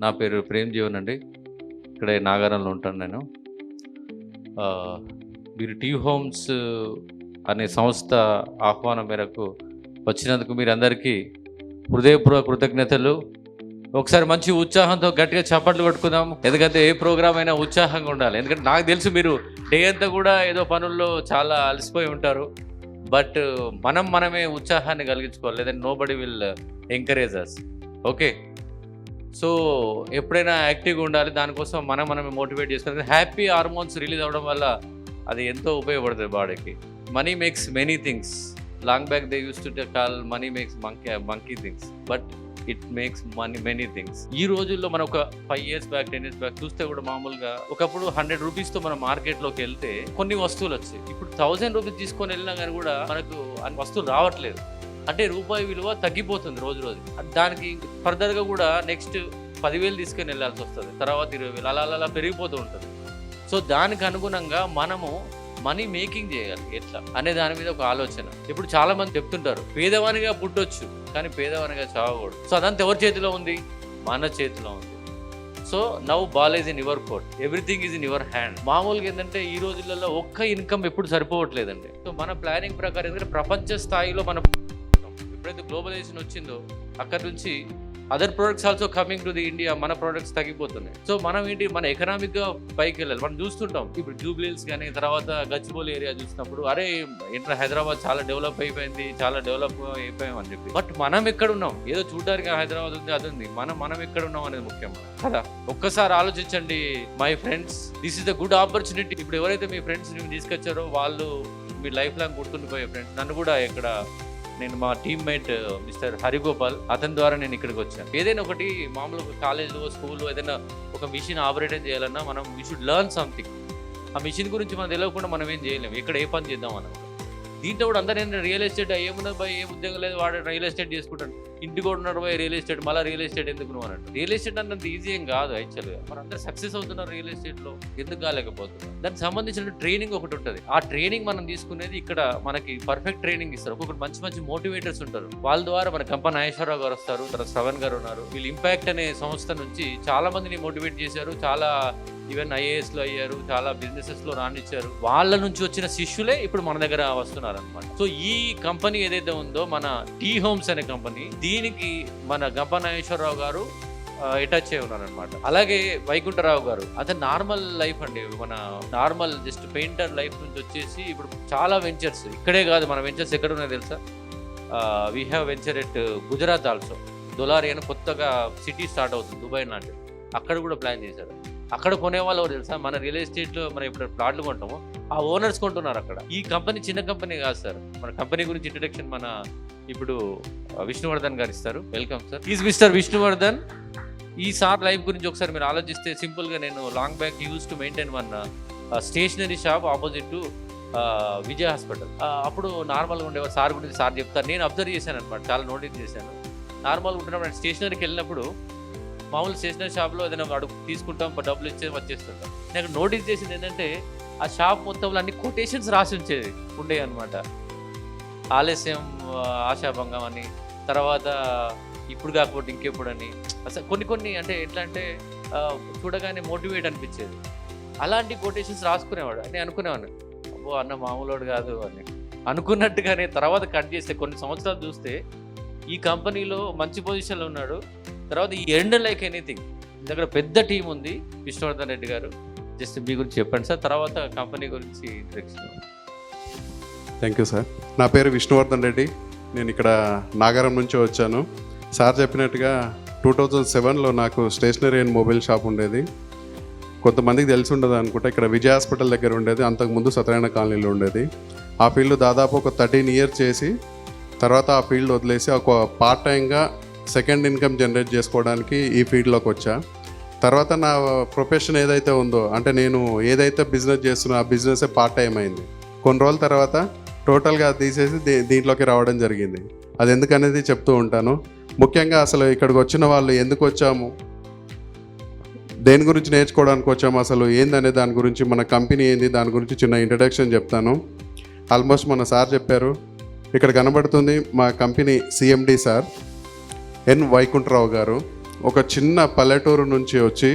నా పేరు ప్రేమ్ జీవన్ అండి. ఇక్కడే నాగారంలో ఉంటాను నేను. మీరు టీ హోమ్స్ అనే సంస్థ ఆహ్వానం మేరకు వచ్చినందుకు మీరందరికీ హృదయపూర్వక కృతజ్ఞతలు. ఒకసారి మంచి ఉత్సాహంతో గట్టిగా చప్పట్లు కొట్టుకుందాం. ఎందుకంటే ఏ ప్రోగ్రామ్ అయినా ఉత్సాహంగా ఉండాలి. ఎందుకంటే నాకు తెలుసు మీరు డే అంతా కూడా ఏదో పనుల్లో చాలా అలసిపోయి ఉంటారు. బట్ మనమే ఉత్సాహాన్ని కలిగించుకోవాలి, లేదంటే nobody will encourage us. Okay, so ఎప్పుడైనా యాక్టివ్గా ఉండాలి. దానికోసం మనమే మోటివేట్ చేసుకోవాలి. హ్యాపీ హార్మోన్స్ రిలీజ్ అవ్వడం వల్ల అది ఎంతో ఉపయోగపడుతుంది బాడీకి. Money makes many things. Long back they use to call money makes monkey things, but it makes many things. ఈ రోజుల్లో మనం ఒక 5 years బ్యాక్ 10 years బ్యాక్ చూస్తే కూడా మామూలుగా ఒకప్పుడు 100 రూపీస్తో మనం మార్కెట్లోకి వెళ్తే కొన్ని వస్తువులు వచ్చాయి. ఇప్పుడు 1000 రూపీస్ తీసుకొని వెళ్ళినా కానీ కూడా మనకు అన్ని వస్తువులు రావట్లేదు. అంటే రూపాయి విలువ తగ్గిపోతుంది రోజు రోజు. దానికి ఫర్దర్గా కూడా నెక్స్ట్ 10,000 తీసుకొని వెళ్ళాల్సి వస్తుంది, తర్వాత 20,000 అలా పెరిగిపోతూ ఉంటుంది. సో దానికి అనుగుణంగా మనము మనీ మేకింగ్ చేయాలి ఎట్లా అనే దాని మీద ఒక ఆలోచన. ఇప్పుడు చాలా మంది చెప్తుంటారు పేదవానిగా పుట్టొచ్చు కానీ పేదవానిగా చావకూడదు. సో అదంతా ఎవరి చేతిలో ఉంది? మన చేతిలో ఉంది. So now ball is in your court, everything is in your hand. మామూలుగా ఏంటంటే ఈ రోజులలో ఒక్క ఇన్కమ్ ఎప్పుడు సరిపోవట్లేదండి. సో మన ప్లానింగ్ ప్రకారం ఎందుకంటే ప్రపంచ స్థాయిలో మన ఎప్పుడైతే గ్లోబలైజేషన్ వచ్చిందో అక్కడ నుంచి other products also coming to the India, మన ప్రొడక్ట్స్ తగ్గిపోతున్నాయి. సో మనం ఏంటి, మన ఎకనామిక్గా పైకి వెళ్ళాలి. మనం చూస్తుంటాం ఇప్పుడు జూబ్లీహిల్స్ కానీ తర్వాత గచ్చిబౌలి ఏరియా చూసినప్పుడు అరే ఏంటంటే హైదరాబాద్ చాలా డెవలప్ అయిపోయింది, చాలా డెవలప్ అయిపోయాం అని చెప్పి. బట్ మనం ఎక్కడ ఉన్నాం? ఏదో చూడడానికి హైదరాబాద్ ఉంది, అది ఉంది. మనం ఎక్కడ ఉన్నాం అనేది ముఖ్యం కదా. ఒక్కసారి ఆలోచించండి my friends, this is the good opportunity. ఇప్పుడు ఎవరైతే మీ ఫ్రెండ్స్ తీసుకొచ్చారో వాళ్ళు మీ లైఫ్ లాంగ్ గుర్తుండిపోయే ఫ్రెండ్స్. నన్ను కూడా ఇక్కడ నేను మా టీమ్మేట్ మిస్టర్ హరిగోపాల్, అతని ద్వారా నేను ఇక్కడికి వచ్చాను. ఏదైనా ఒకటి మామూలుగా కాలేజ్లో స్కూల్లో ఏదైనా ఒక మిషన్ ఆపరేట్ చేయాలన్నా మనం వీ షుడ్ లెర్న్ సంథింగ్. ఆ మిషన్ గురించి మనం తెలియకుండా మనం ఏం చేయలేము. ఇక్కడ ఏ పని చేద్దాం మనం. దీంట్లో కూడా అందరూ నేను రియల్ ఎస్టేట్ ఏమున్నది బాయ్, ఏం ఉద్యోగం లేదు, వాడు రియల్ ఎస్టేట్ చేసుకుంటాడు. ఇంటికి కూడా ఉన్నారు బాయ్ రియల్ ఎస్టేట్, మళ్ళీ రియల్ ఎస్టేట్ ఎందుకు నువ్వు అన్నట్టు. రియల్ ఎస్టేట్ అన్నంత ఈజీ ఏం కాదు యాక్చువల్గా. మరి అందరూ సక్సెస్ అవుతున్నారు రియల్ ఎస్టేట్లో, ఎందుకు కాలేకపోతున్నారు? దానికి సంబంధించిన ట్రైనింగ్ ఒకటి ఉంటుంది. ఆ ట్రైనింగ్ మనం తీసుకునేది ఇక్కడ మనకి పర్ఫెక్ట్ ట్రైనింగ్ ఇస్తారు. ఒక్కొక్కటి మంచి మోటివేటర్స్ ఉంటారు. వాళ్ళ ద్వారా మన కంపెనీ నాగేశ్వరరావు గారు వస్తారు, తర్వాత శ్రవణ్ గారు ఉన్నారు. వీళ్ళు ఇంపాక్ట్ అనే సంస్థ నుంచి చాలా మందిని మోటివేట్ చేశారు. చాలా ఈవెన్ ఐఏఎస్లో అయ్యారు, చాలా బిజినెసెస్లో రాణించారు. వాళ్ళ నుంచి వచ్చిన శిష్యులే ఇప్పుడు మన దగ్గర వస్తున్నారు అనమాట. సో ఈ కంపెనీ ఏదైతే ఉందో మన టీ హోమ్స్ అనే కంపెనీ, దీనికి మన గంప నాగేశ్వరరావు గారు అటాచ్ అయి ఉన్నారనమాట. అలాగే వైకుంఠరావు గారు, అతను నార్మల్ లైఫ్ అండి, మన నార్మల్ జస్ట్ పెయింటర్ లైఫ్ నుంచి వచ్చేసి ఇప్పుడు చాలా వెంచర్స్ ఇక్కడే కాదు, మన వెంచర్స్ ఎక్కడ ఉన్నాయో తెలుసా? We have venture at Gujarat also. Dulari అని కొత్తగా సిటీ స్టార్ట్ అవుతుంది, దుబాయ్ లాంటి. అక్కడ కూడా ప్లాన్ చేశారు. అక్కడ కొనేవాళ్ళు ఎవరు తెలుసా? మన రియల్ ఎస్టేట్లో మనం ఇప్పుడు ప్లాట్లు కొంటామో ఆ ఓనర్స్ కొంటున్నారు అక్కడ. ఈ కంపెనీ చిన్న కంపెనీ కాదు సార్. మన కంపెనీ గురించి ఇంట్రడక్షన్ మన ఇప్పుడు విష్ణువర్ధన్ గారు ఇస్తారు. Welcome sir. Is mister Vishnuvardhan. ఈ సార్ లైఫ్ గురించి ఒకసారి మీరు ఆలోచిస్తే సింపుల్గా, నేను long back use to maintain one stationery shop opposite to Vijaya hospital. అప్పుడు నార్మల్గా ఉండేవారు. సార్ గురించి సార్ చెప్తారు. నేను అబ్జర్వ్ చేశాను అనమాట, చాలా నోటీస్ చేశాను. నార్మల్గా ఉంటున్నప్పుడు స్టేషనరీకి వెళ్ళినప్పుడు మామూలు స్టేషనరీ షాప్లో ఏదైనా అడుగు తీసుకుంటాం, డబ్బులు ఇచ్చే వచ్చేస్తుంటాం. నేను నోటీస్ చేసింది ఏంటంటే ఆ షాప్ మొత్తంలో అన్ని కొటేషన్స్ రాసి ఉండే అనమాట. ఆలస్యం ఆశాభంగం అని, తర్వాత ఇప్పుడు కాకపోతే ఇంకెప్పుడు అని. అసలు కొన్ని అంటే ఎట్లా అంటే చూడగానే మోటివేట్ అనిపించేది. అలాంటి కొటేషన్స్ రాసుకునేవాడు. నేను అనుకునేవాడిని అబ్బో అన్న మామూలుడు కాదు అని అనుకున్నట్టుగానే. తర్వాత కట్ చేస్తే కొన్ని సంవత్సరాలు చూస్తే ఈ కంపెనీలో మంచి పొజిషన్లో ఉన్నాడు. తర్వాత ఈ ఎండ్ లైక్ ఎనీథింగ్ దగ్గర పెద్ద టీం ఉంది. విష్ణువర్ధన్ రెడ్డి గారు, జస్ట్ మీ గురించి చెప్పండి సార్, తర్వాత కంపెనీ గురించి ఇంట్రడక్షన్. Thank you sir. నా పేరు విష్ణువర్ధన్ రెడ్డి. నేను ఇక్కడ నాగారం నుంచి వచ్చాను. సార్ చెప్పినట్టుగా 2007లో నాకు స్టేషనరీ అండ్ మొబైల్ షాప్ ఉండేది. కొంతమందికి తెలిసి ఉండదు అనుకుంటా, ఇక్కడ విజయ హాస్పిటల్ దగ్గర ఉండేది. అంతకుముందు సత్యనారాయణ కాలనీలో ఉండేది. ఆ ఫీల్డ్ దాదాపు ఒక 13 years చేసి తర్వాత ఆ ఫీల్డ్ వదిలేసి ఒక పార్ట్ టైంగా సెకండ్ ఇన్కమ్ జనరేట్ చేసుకోవడానికి ఈ ఫీల్డ్లోకి వచ్చా. తర్వాత నా ప్రొఫెషన్ ఏదైతే ఉందో, అంటే నేను ఏదైతే బిజినెస్ చేస్తున్నా ఆ బిజినెస్ పార్ట్ టైం అయింది. కొన్ని రోజుల తర్వాత టోటల్గా తీసేసి దీంట్లోకి రావడం జరిగింది. అది ఎందుకనేది చెప్తూ ఉంటాను. ముఖ్యంగా అసలు ఇక్కడికి వచ్చిన వాళ్ళు ఎందుకు వచ్చాము, దేని గురించి నేర్చుకోవడానికి వచ్చాము, అసలు ఏందనే దాని గురించి, మన కంపెనీ ఏంది, దాని గురించి చిన్న ఇంట్రడక్షన్ చెప్తాను. ఆల్మోస్ట్ మన సార్ చెప్పారు. ఇక్కడ కనబడుతుంది మా కంపెనీ సిఎండి సార్ ఎన్ వైకుంఠరావు గారు. ఒక చిన్న పల్లెటూరు నుంచి వచ్చి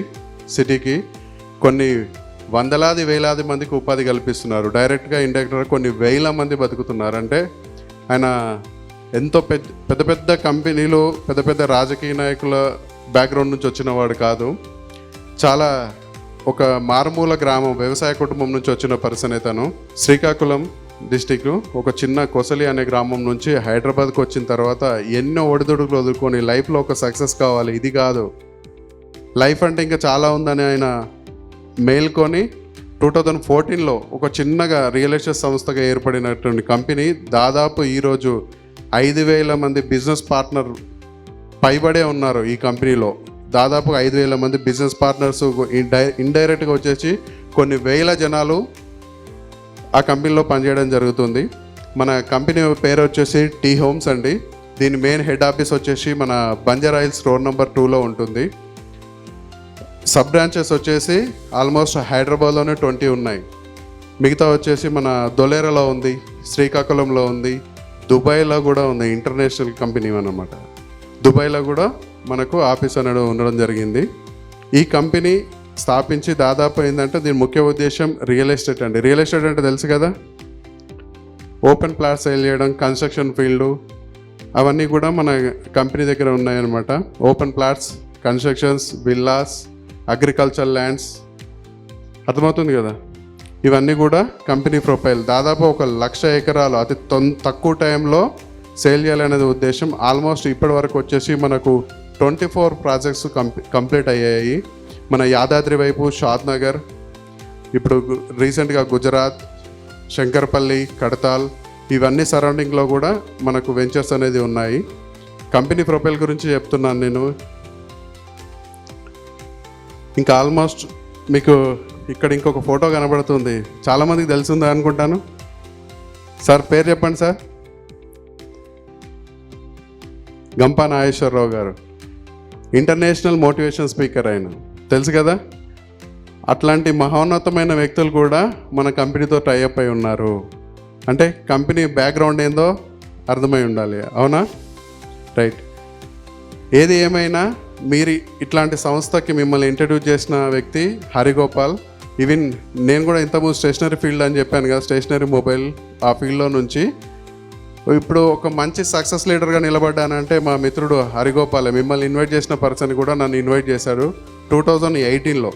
సిటీకి కొన్ని వందలాది వేలాది మందికి ఉపాధి కల్పిస్తున్నారు. డైరెక్ట్గా ఇండైరెక్ట్గా కొన్ని వేల మంది బతుకుతున్నారు. అంటే ఆయన ఎంతో పెద్ద పెద్ద కంపెనీలు, పెద్ద పెద్ద రాజకీయ నాయకుల బ్యాక్గ్రౌండ్ నుంచి వచ్చిన వాడు కాదు. చాలా ఒక మారుమూల గ్రామం, వ్యవసాయ కుటుంబం నుంచి వచ్చిన పర్సన్. తను శ్రీకాకుళం డిస్టిక్ ఒక చిన్న కొసలి అనే గ్రామం నుంచి హైదరాబాద్కి వచ్చిన తర్వాత ఎన్నో ఒడిదుడుకులు వదులుకొని లైఫ్లో ఒక సక్సెస్ కావాలి, ఇది కాదు లైఫ్ అంటే ఇంకా చాలా ఉందని ఆయన మేల్కొని 2014లో ఒక చిన్నగా రియల్ ఎస్టేట్ సంస్థగా ఏర్పడినటువంటి కంపెనీ దాదాపు ఈరోజు 5,000 మంది బిజినెస్ పార్ట్నర్ పైబడే ఉన్నారు. ఈ కంపెనీలో దాదాపు 5,000 మంది బిజినెస్ పార్ట్నర్స్, ఇండైరెక్ట్గా వచ్చేసి కొన్ని వేల జనాలు ఆ కంపెనీలో పనిచేయడం జరుగుతుంది. మన కంపెనీ పేరు వచ్చేసి టీ హోమ్స్ అండి. దీని మెయిన్ హెడ్ ఆఫీస్ వచ్చేసి మన బంజారా హిల్స్ రోడ్ నెంబర్ 2లో ఉంటుంది. సబ్ బ్రాంచెస్ వచ్చేసి ఆల్మోస్ట్ హైదరాబాద్లోనే 20 ఉన్నాయి. మిగతా వచ్చేసి మన దొలేరలో ఉంది, శ్రీకాకుళంలో ఉంది, దుబాయ్లో కూడా ఉంది. ఇంటర్నేషనల్ కంపెనీ అన్నమాట. దుబాయ్లో కూడా మనకు ఆఫీస్ అనేది ఉండడం జరిగింది. ఈ కంపెనీ స్థాపించి దాదాపు ఏంటంటే దీని ముఖ్య ఉద్దేశం రియల్ ఎస్టేట్ అండి. రియల్ ఎస్టేట్ అంటే తెలుసు కదా, ఓపెన్ ప్లాట్స్ సేల్ చేయడం, కన్స్ట్రక్షన్ ఫీల్డ్ అవన్నీ కూడా మన కంపెనీ దగ్గర ఉన్నాయన్నమాట. Open plots, constructions, villas, agriculture lands, అర్థమవుతుంది కదా. ఇవన్నీ కూడా కంపెనీ ప్రొఫైల్. దాదాపు 1,00,000 ఎకరాలు అతి తక్కువ టైంలో సేల్ చేయాలనేది ఉద్దేశం. ఆల్మోస్ట్ ఇప్పటి వరకు వచ్చేసి మనకు 24 ప్రాజెక్ట్స్ కంప్లీట్ అయ్యాయి. మన యాదాద్రి వైపు షాద్నగర్, ఇప్పుడు రీసెంట్గా గుజరాత్, శంకర్పల్లి, కడతాల్, ఇవన్నీ సరౌండింగ్లో కూడా మనకు వెంచర్స్ అనేది ఉన్నాయి. కంపెనీ ప్రొఫైల్ గురించి చెప్తున్నాను నేను. ఇంకా ఆల్మోస్ట్ మీకు ఇక్కడ ఇంకొక ఫోటో కనబడుతుంది, చాలామందికి తెలిసిందా అనుకుంటాను. సార్ పేరు చెప్పండి సార్. గంపా నాగేశ్వరరావు గారు, ఇంటర్నేషనల్ మోటివేషన్ స్పీకర్. ఆయన తెలుసు కదా. అట్లాంటి మహోన్నతమైన వ్యక్తులు కూడా మన కంపెనీతో టైఅప్ అయి ఉన్నారు. అంటే కంపెనీ బ్యాక్గ్రౌండ్ ఏందో అర్థమై ఉండాలి, అవునా? రైట్. ఏది ఏమైనా మీరు ఇట్లాంటి సంస్థకి మిమ్మల్ని ఇంట్రడ్యూస్ చేసిన వ్యక్తి హరిగోపాల్. ఈవెన్ నేను కూడా ఇంతకుముందు స్టేషనరీ ఫీల్డ్ అని చెప్పాను కదా, స్టేషనరీ మొబైల్ ఆ ఫీల్డ్లో నుంచి ఇప్పుడు ఒక మంచి సక్సెస్ లీడర్గా నిలబడ్డానంటే మా మిత్రుడు హరిగోపాల్. మిమ్మల్ని ఇన్వైట్ చేసిన పర్సన్ కూడా నన్ను ఇన్వైట్ చేశాడు 2018లో.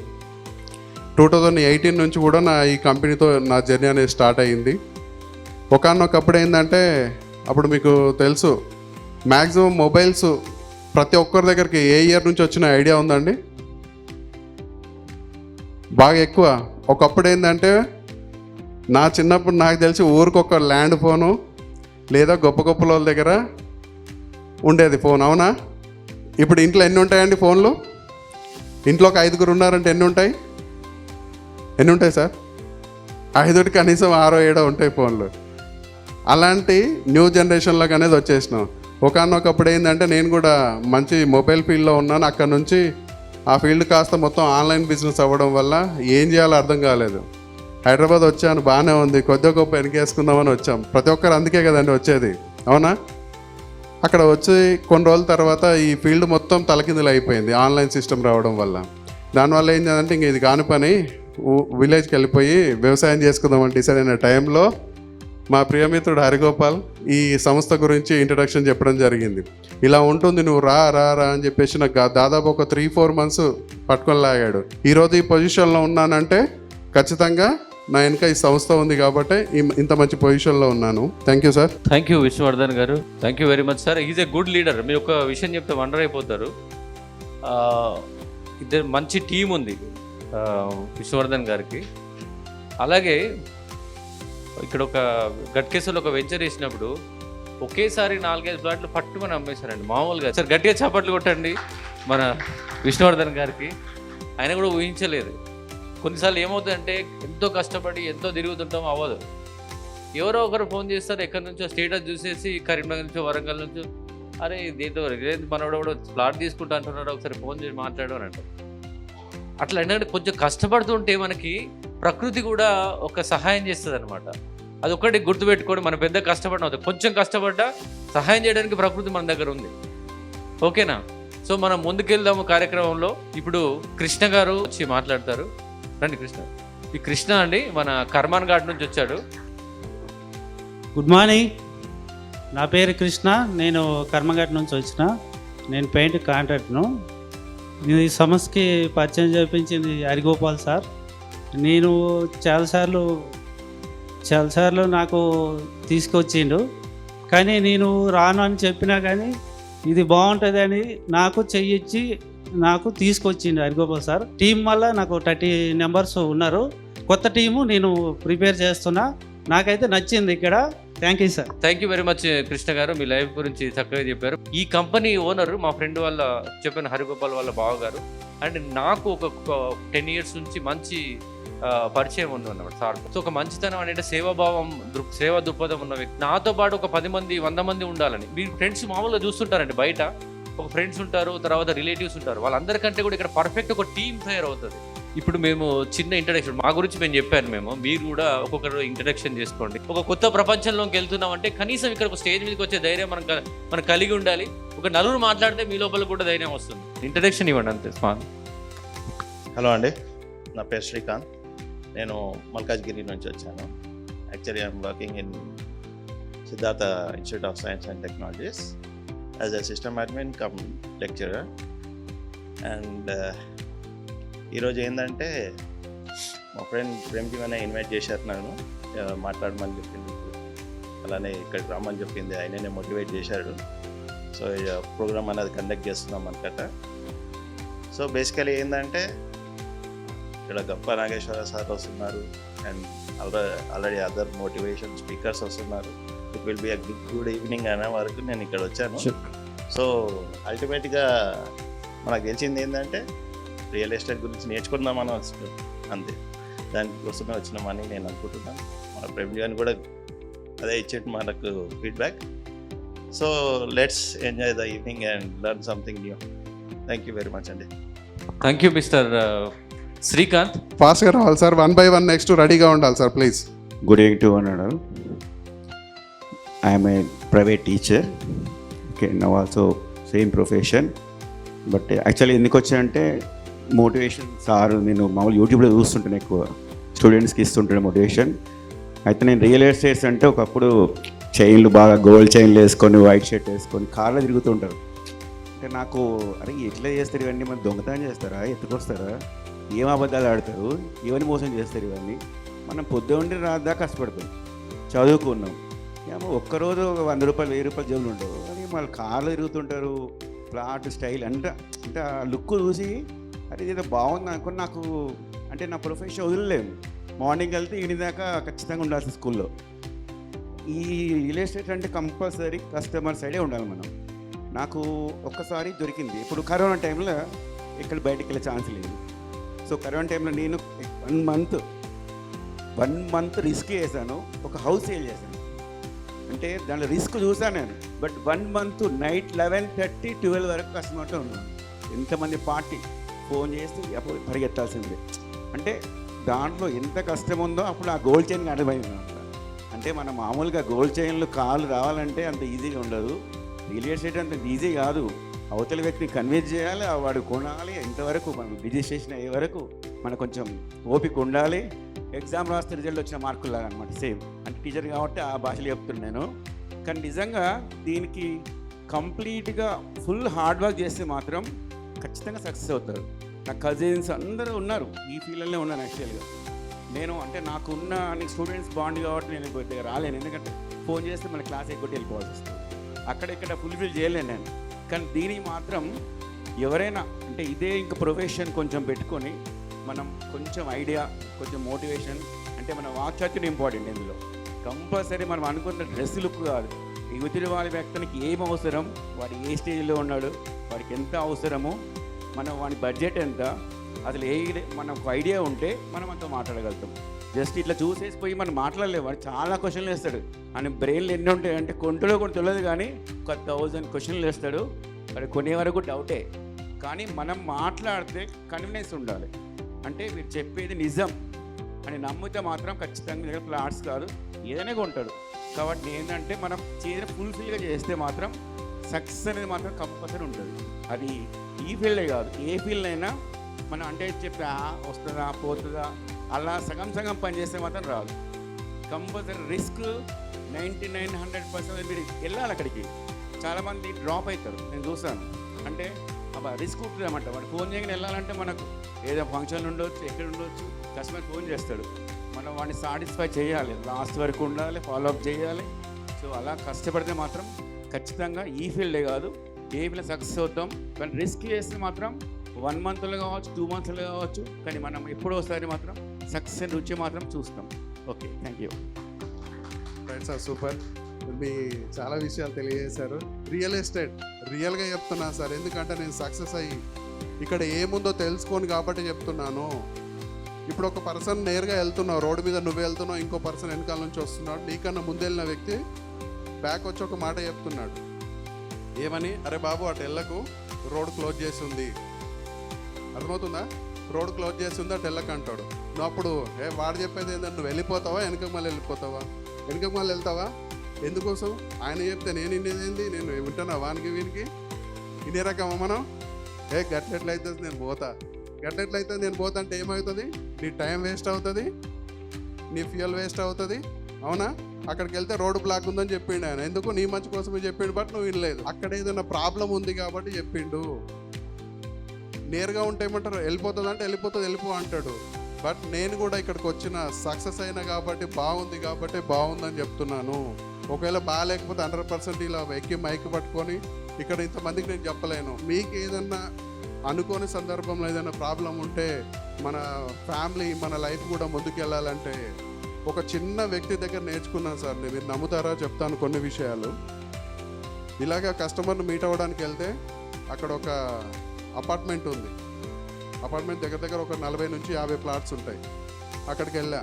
2018 నుంచి కూడా ఈ కంపెనీతో నా జర్నీ అనేది స్టార్ట్ అయ్యింది. ఒకనొకప్పుడు ఏంటంటే, అప్పుడు మీకు తెలుసు మ్యాక్సిమం మొబైల్స్ ప్రతి ఒక్కరి దగ్గరికి ఏ ఇయర్ నుంచి వచ్చిన ఐడియా ఉందండి? బాగా ఎక్కువ. ఒకప్పుడు ఏంటంటే నా చిన్నప్పుడు నాకు తెలిసి ఊరికొక ల్యాండ్ ఫోను లేదా గొప్ప గొప్ప వాళ్ళ దగ్గర ఉండేది ఫోన్, అవునా? ఇప్పుడు ఇంట్లో ఎన్ని ఉంటాయండి ఫోన్లు? ఇంట్లో ఒక 5గురు ఉన్నారంటే ఎన్ని ఉంటాయి సార్? 5 కనీసం 6 7 ఉంటాయి ఫోన్లు. అలాంటి న్యూ జనరేషన్లోకి అనేది వచ్చేసినాం. ఒకనొకప్పుడు ఏంటంటే నేను కూడా మంచి మొబైల్ ఫీల్డ్లో ఉన్నాను. అక్కడ నుంచి ఆ ఫీల్డ్ కాస్త మొత్తం ఆన్లైన్ బిజినెస్ అవ్వడం వల్ల ఏం చేయాలో అర్థం కాలేదు. హైదరాబాద్ వచ్చాను, బాగానే ఉంది, కొద్దిగా గొప్ప వెనకేసుకుందామని వచ్చాం. ప్రతి ఒక్కరు అందుకే కదండి వచ్చేది, అవునా? అక్కడ వచ్చి కొన్ని రోజుల తర్వాత ఈ ఫీల్డ్ మొత్తం తలకిందులు అయిపోయింది ఆన్లైన్ సిస్టమ్ రావడం వల్ల. దానివల్ల ఏం చేయాలంటే ఇంక ఇది కాని పని, విలేజ్కి వెళ్ళిపోయి వ్యవసాయం చేసుకుందామని డిసైడ్ అయిన టైంలో మా ప్రియమిత్రుడు హరిగోపాల్ ఈ సంస్థ గురించి ఇంట్రడక్షన్ చెప్పడం జరిగింది. ఇలా ఉంటుంది, నువ్వు రా రా రా అని చెప్పేసి నాకు దాదాపు ఒక 3-4 మంత్స్ పట్టుకొని లాగాడు. ఈరోజు ఈ పొజిషన్లో ఉన్నానంటే ఖచ్చితంగా నా వెనక ఈ సంస్థ ఉంది కాబట్టి ఇంత మంచి పొజిషన్లో ఉన్నాను. Thank you sir. Thank you Vishnuvardhan గారు, thank you very much sir. Is a good leader. మీరు ఒక విషయం చెప్తే వండర్ అయిపోతారు. ఇద్దరు మంచి టీం ఉంది విష్ణువర్ధన్ గారికి. అలాగే ఇక్కడ ఒక గట్కేసలో ఒక వెంచర్ వేసినప్పుడు ఒకేసారి 4-5 ప్లాట్లు పట్టుకొని అమ్మేశారండి మామూలుగా. సార్ గట్టిగా చప్పట్లు కొట్టండి మన విష్ణువర్ధన్ గారికి. ఆయన కూడా ఊహించలేదు. కొన్నిసార్లు ఏమవుతుందంటే ఎంతో కష్టపడి ఎంతో తిరుగుతుంటాం, అవ్వదు. ఎవరో ఒకరు ఫోన్ చేస్తారు, ఎక్కడి నుంచో స్టేటస్ చూసేసి కరీంనగర్ నుంచో వరంగల్ నుంచో, అరే దీంతో మనోడు కూడా ప్లాట్ తీసుకుంటా అంటున్నాడు, ఒకసారి ఫోన్ చేసి మాట్లాడు అని అంటారు. అట్లా ఏంటంటే కొంచెం కష్టపడుతుంటే మనకి ప్రకృతి కూడా ఒక సహాయం చేస్తుంది అనమాట. అది ఒక్కటి గుర్తుపెట్టుకోండి. మనం పెద్ద కష్టపడిన అవుతుంది, కొంచెం కష్టపడ్డా సహాయం చేయడానికి ప్రకృతి మన దగ్గర ఉంది. ఓకేనా? సో మనం ముందుకెళ్దాము కార్యక్రమంలో. ఇప్పుడు కృష్ణ గారు వచ్చి మాట్లాడతారు. రండి కృష్ణ. ఈ కృష్ణ అండి మన కర్మాన్ ఘాట్ నుంచి వచ్చాడు. గుడ్ మార్నింగ్, నా పేరు కృష్ణ. నేను కర్మఘాట్ నుంచి వచ్చిన. నేను పెయింట్ కాంట్రాక్ట్ను. ఈ సంస్థకి పరిచయం చేయించింది హరిగోపాల్ సార్. నేను చాలాసార్లు నాకు తీసుకొచ్చిండు, కానీ నేను రాను అని చెప్పినా కానీ ఇది బాగుంటుంది అని నాకు చెయ్యిచ్చి నాకు తీసుకొచ్చిండు హరిగోపాల్ సార్. టీం వల్ల నాకు 30 మెంబర్స్ ఉన్నారు. కొత్త టీము నేను ప్రిపేర్ చేస్తున్నా. నాకైతే నచ్చింది ఇక్కడ. Thank you sir. Thank you very much Krishna గారు, మీ లైఫ్ గురించి చక్కగా చెప్పారు. ఈ కంపెనీ ఓనర్ మా ఫ్రెండ్ వాళ్ళ చెప్పిన హరిగోపాల్ వాళ్ళ బావగారు. అండ్ నాకు ఒక 10 years నుంచి మంచి పరిచయం ఉంది అన్నమాట సార్. సో ఒక మంచితనం అంటే సేవాభావం, సేవా దృక్పథం ఉన్న వ్యక్తి. నాతో పాటు ఒక 10 మంది 100 మంది ఉండాలని. మీ ఫ్రెండ్స్ మామూలుగా చూస్తుంటారండి, బయట ఒక ఫ్రెండ్స్ ఉంటారు, తర్వాత రిలేటివ్స్ ఉంటారు. వాళ్ళందరికంటే కూడా ఇక్కడ పర్ఫెక్ట్ ఒక టీమ్ తయారవుతుంది. ఇప్పుడు మేము చిన్న ఇంట్రడక్షన్ మా గురించి మేము చెప్పాను. మీరు కూడా ఒక్కొక్కరు ఇంట్రడక్షన్ చేసుకోండి. ఒక కొత్త ప్రపంచంలోకి వెళ్తున్నామంటే కనీసం ఇక్కడ ఒక స్టేజ్ మీదకి వచ్చే ధైర్యం మనం కలిగి ఉండాలి. ఒక నలుగురు మాట్లాడితే మీ లోపల కూడా ధైర్యం వస్తుంది. ఇంట్రడక్షన్ ఇవ్వండి అంతే. హలో అండి, నా పేరు శ్రీకాంత్. నేను మల్కాజ్గిరి నుంచి వచ్చాను. Actually I'm working in Siddhartha institute of science and technologies as a system admin come lecturer. And ఈరోజు ఏంటంటే మా ఫ్రెండ్ ప్రేమ్జీ అనే ఇన్వైట్ చేశారు నన్ను, మాట్లాడమని చెప్పింది. అలానే ఇక్కడికి రమ్మని చెప్పింది, ఆయననే మోటివేట్ చేశాడు. సో ప్రోగ్రామ్ అనేది కండక్ట్ చేస్తున్నాం అనమాట. సో బేసికలీ ఏంటంటే ఇక్కడ గప్ప నాగేశ్వర సార్ వస్తున్నారు and already other motivation speakers వస్తున్నారు. It will be a good evening అనే వరకు నేను ఇక్కడ వచ్చాను. సో అల్టిమేట్గా మనకు తెలిసింది ఏంటంటే రియల్ ఎస్టేట్ గురించి నేర్చుకుందామని వచ్చినాం అంతే. దానికోసమే వచ్చినామని నేను అనుకుంటున్నాను. మన ప్రేమ్ గారిని కూడా అదే ఇచ్చేట్టు మనకు feedback. So let's enjoy the evening and learn something new. Thank you very much అండి. Thank you mister Srikanth. ఫాస్ట్గా రావాలి సార్, 1 by 1 నెక్స్ట్ రెడీగా ఉండాలి sir please. Good evening to one and all. I am a private teacher. Okay, now also same profession. But actually ఎందుకు వచ్చానంటే motivation sir నేను మామూలు యూట్యూబ్లో చూస్తుంటాను, ఎక్కువ స్టూడెంట్స్కి ఇస్తుంటాను మోటివేషన్. అయితే నేను రియల్ ఎస్టేట్స్ అంటే ఒకప్పుడు చైన్లు బాగా గోల్డ్ చైన్లు వేసుకొని వైట్ షర్ట్ వేసుకొని కార్లో తిరుగుతుంటారు. అంటే నాకు అరే ఎట్లా చేస్తారు ఇవన్నీ, మన దొంగతనం చేస్తారా, ఎత్తుకొస్తారా, ఏం అబద్ధాలు ఆడతారు, ఇవన్నీ మోసం చేస్తారు ఇవన్నీ. మనం పొద్దుండి రాదా కష్టపడతాం, చదువుకున్నాం. ఏమో ఒక్కరోజు ఒక 100 రూపాయలు 1000 రూపాయలు జేబులు ఉండవు, కానీ వాళ్ళు కార్లో తిరుగుతుంటారు, ప్లాట్ స్టైల్ అంటే ఆ లుక్ చూసి అది ఏదో బాగుంది అనుకుని నాకు అంటే నా ప్రొఫెషన్ వదిలేము. మార్నింగ్ వెళ్తే ఈవినింగ్ దాకా ఖచ్చితంగా ఉండాల్సి స్కూల్లో. ఈ రియల్ ఎస్టేట్ అంటే కంపల్సరీ కస్టమర్ సైడే ఉండాలి మనం. నాకు ఒక్కసారి దొరికింది, ఇప్పుడు కరోనా టైంలో ఇక్కడ బయటికి వెళ్ళే ఛాన్స్ లేదు. సో కరోనా టైంలో నేను 1 month రిస్క్ చేశాను, ఒక హౌస్ సేల్ చేశాను. అంటే దాంట్లో రిస్క్ చూసాను నేను. బట్ 1 month నైట్ 11:30, 12 వరకు కస్టమర్తో ఉన్నాను. ఎంతమంది పార్టీ ఫోన్ చేసి అప్పుడు పరిగెత్తాల్సిందే. అంటే దాంట్లో ఎంత కష్టం ఉందో అప్పుడు ఆ గోల్డ్ చైన్కి అర్థమైంది అనమాట. అంటే మనం మామూలుగా గోల్డ్ చైన్లు కాలు రావాలంటే అంత ఈజీగా ఉండదు. రియల్ ఎస్టేట్ అంత ఈజీ కాదు. అవతల వ్యక్తిని కన్విన్స్ చేయాలి, వాడు కొనాలి, ఎంతవరకు మనం రిజిస్ట్రేషన్ అయ్యే వరకు మనకు కొంచెం ఓపిక ఉండాలి. ఎగ్జామ్ రాస్తే రిజల్ట్ వచ్చిన మార్కుల్లాగా అనమాట సేమ్. అంటే టీచర్ కాబట్టి ఆ భాషలో చెప్తున్నాను నేను. కానీ నిజంగా దీనికి కంప్లీట్గా ఫుల్ హార్డ్ వర్క్ చేస్తే మాత్రం ఖచ్చితంగా సక్సెస్ అవుతారు. నా కజిన్స్ అందరూ ఉన్నారు ఈ ఫీల్డ్లోనే ఉన్నాను. యాక్చువల్గా నేను అంటే నాకున్న స్టూడెంట్స్ బాండ్ కాబట్టి నేను దగ్గర రాలేను, ఎందుకంటే ఫోన్ చేస్తే మన క్లాస్ ఎగ్గొట్టి వెళ్ళిపోవాల్సి వస్తుంది. అక్కడెక్కడ ఫుల్ఫిల్ చేయలేను నేను. కానీ దీనికి మాత్రం ఎవరైనా అంటే ఇదే ఇంకా ప్రొఫెషన్ కొంచెం పెట్టుకొని మనం కొంచెం ఐడియా, కొంచెం మోటివేషన్, అంటే మన వాక్చాతుర్యం ఇంపార్టెంట్ ఇందులో. కంపల్సరీ మనం అనుకున్న డ్రెస్ లుక్ కాదు, ఎదుటి వాళ్ళ వ్యక్తికి ఏం అవసరం, వాడు ఏ స్టేజ్లో ఉన్నాడు, వాడికి ఎంత అవసరము, మనం వాడి బడ్జెట్ ఎంత, అసలు మనకు ఐడియా ఉంటే మనం అంతా మాట్లాడగలుగుతాం. జస్ట్ ఇట్లా చూసేసి పోయి మనం మాట్లాడలేము. వాడు చాలా క్వశ్చన్లు వేస్తాడు. ఆయన బ్రెయిన్లు ఎన్ని ఉంటాయి అంటే కొంటలో కొన్ని తెలియదు, కానీ ఒక 1000 క్వశ్చన్లు వేస్తాడు. వాడు కొనే వరకు డౌటే. కానీ మనం మాట్లాడితే కన్వినెన్స్ ఉండాలి. అంటే మీరు చెప్పేది నిజం అని నమ్మితే మాత్రం ఖచ్చితంగా దగ్గర ప్లాట్స్ కాదు ఏదైనా కొంటాడు. కాబట్టి ఏంటంటే మనం చేసిన ఫుల్ఫిల్గా చేస్తే మాత్రం సక్సెస్ అనేది మాత్రం కంపల్సరీ ఉంటుంది. అది ఈ ఫీల్డే కాదు, ఏ ఫీల్డ్ అయినా మనం అంటే చెప్పి వస్తుందా పోతుందా అలా సగం సగం పని చేస్తే మాత్రం రాదు. కంపల్సరీ రిస్క్ 99-100% మీరు వెళ్ళాలి అక్కడికి. చాలామంది డ్రాప్ అవుతారు, నేను చూసాను. అంటే అబ్బా రిస్క్ ఉంటుంది అన్నమాట. వాడు ఫోన్ చేయగానే వెళ్ళాలంటే మనకు ఏదో ఫంక్షన్ ఉండొచ్చు, ఎక్కడ ఉండొచ్చు, కస్టమర్ ఫోన్ చేస్తాడు, మనం వాడిని సాటిస్ఫై చేయాలి, లాస్ట్ వరకు ఉండాలి, ఫాలోఅప్ చేయాలి. సో అలా కష్టపడితే మాత్రం ఖచ్చితంగా ఈ ఫీల్డే కాదు ఏ ఫీల్డ్ సక్సెస్ అవుతాం. కానీ రిస్క్ చేస్తే మాత్రం 1 monthలో కావచ్చు, 2 monthsలో కావచ్చు, కానీ మనం ఎప్పుడో ఒకసారి మాత్రం సక్సెస్ రుచి మాత్రం చూస్తాం. Okay, thank you. Right sir, super. మీ చాలా విషయాలు తెలియజేశారు. రియల్ ఎస్టేట్ రియల్గా చెప్తున్నాను సార్, ఎందుకంటే నేను సక్సెస్ అయ్యి ఇక్కడ ఏముందో తెలుసుకోను కాబట్టి చెప్తున్నాను. ఇప్పుడు ఒక పర్సన్ నేరుగా వెళ్తున్నావు, రోడ్డు మీద నువ్వు వెళ్తున్నావు, ఇంకో పర్సన్ వెనకాల నుంచి వస్తున్నాడు, నీకన్నా ముందు వెళ్ళిన వ్యక్తి బ్యాక్ వచ్చి ఒక మాట చెప్తున్నాడు. ఏమని? అరే బాబు అటు వెళ్ళకు, రోడ్ క్లోజ్ చేసి ఉంది. అర్థమవుతుందా? రోడ్ క్లోజ్ చేసి ఉంది, అటు వెళ్ళకు అంటాడు. నువ్వు అప్పుడు వాడు చెప్పేది ఏంటంటే నువ్వు వెళ్ళిపోతావా, వెనకకు మళ్ళీ వెళ్ళిపోతావా? వెనకకు మళ్ళీ వెళ్తావా? ఎందుకోసం? ఆయన చెప్తే నేను ఇన్నేదేంది, నేను వింటున్నా వానికి వీనికి ఇనే రకమా మనం? గట్లెట్లయితే నేను పోతా, గట్లెట్లయితే నేను పోతా అంటే ఏమవుతుంది? నీ టైం వేస్ట్ అవుతుంది, నీ ఫ్యూయల్ వేస్ట్ అవుతుంది, అవునా? అక్కడికి వెళ్తే రోడ్డు బ్లాక్ ఉందని చెప్పిండు ఆయన. ఎందుకు? నీ మంచి కోసమే చెప్పిండు, బట్ నువ్వు వినలేదు. అక్కడ ఏదైనా ప్రాబ్లం ఉంది కాబట్టి చెప్పిండు. నేరుగా ఉంటే ఏమంటారు, వెళ్ళిపోతుంది అంటే వెళ్ళిపోతుంది, వెళ్ళిపో అంటాడు. బట్ నేను కూడా ఇక్కడికి వచ్చిన సక్సెస్ అయినా కాబట్టి బాగుంది కాబట్టి బాగుందని చెప్తున్నాను. ఒకవేళ బాగాలేకపోతే 100% ఇలా ఎక్కి మైక్ పట్టుకొని ఇక్కడ ఇంతమందికి నేను చెప్పలేను. మీకు ఏదన్నా అనుకోని సందర్భంలో ఏదైనా ప్రాబ్లం ఉంటే మన ఫ్యామిలీ మన లైఫ్ కూడా ముందుకు వెళ్ళాలంటే ఒక చిన్న వ్యక్తి దగ్గర నేర్చుకున్నాను సార్. మీరు నమ్ముతారా చెప్తాను కొన్ని విషయాలు. ఇలాగ కస్టమర్ని మీట్ అవ్వడానికి వెళ్తే అక్కడ ఒక అపార్ట్మెంట్ ఉంది. అపార్ట్మెంట్ దగ్గర ఒక 40 నుంచి 50 ప్లాట్స్ ఉంటాయి. అక్కడికి వెళ్ళా.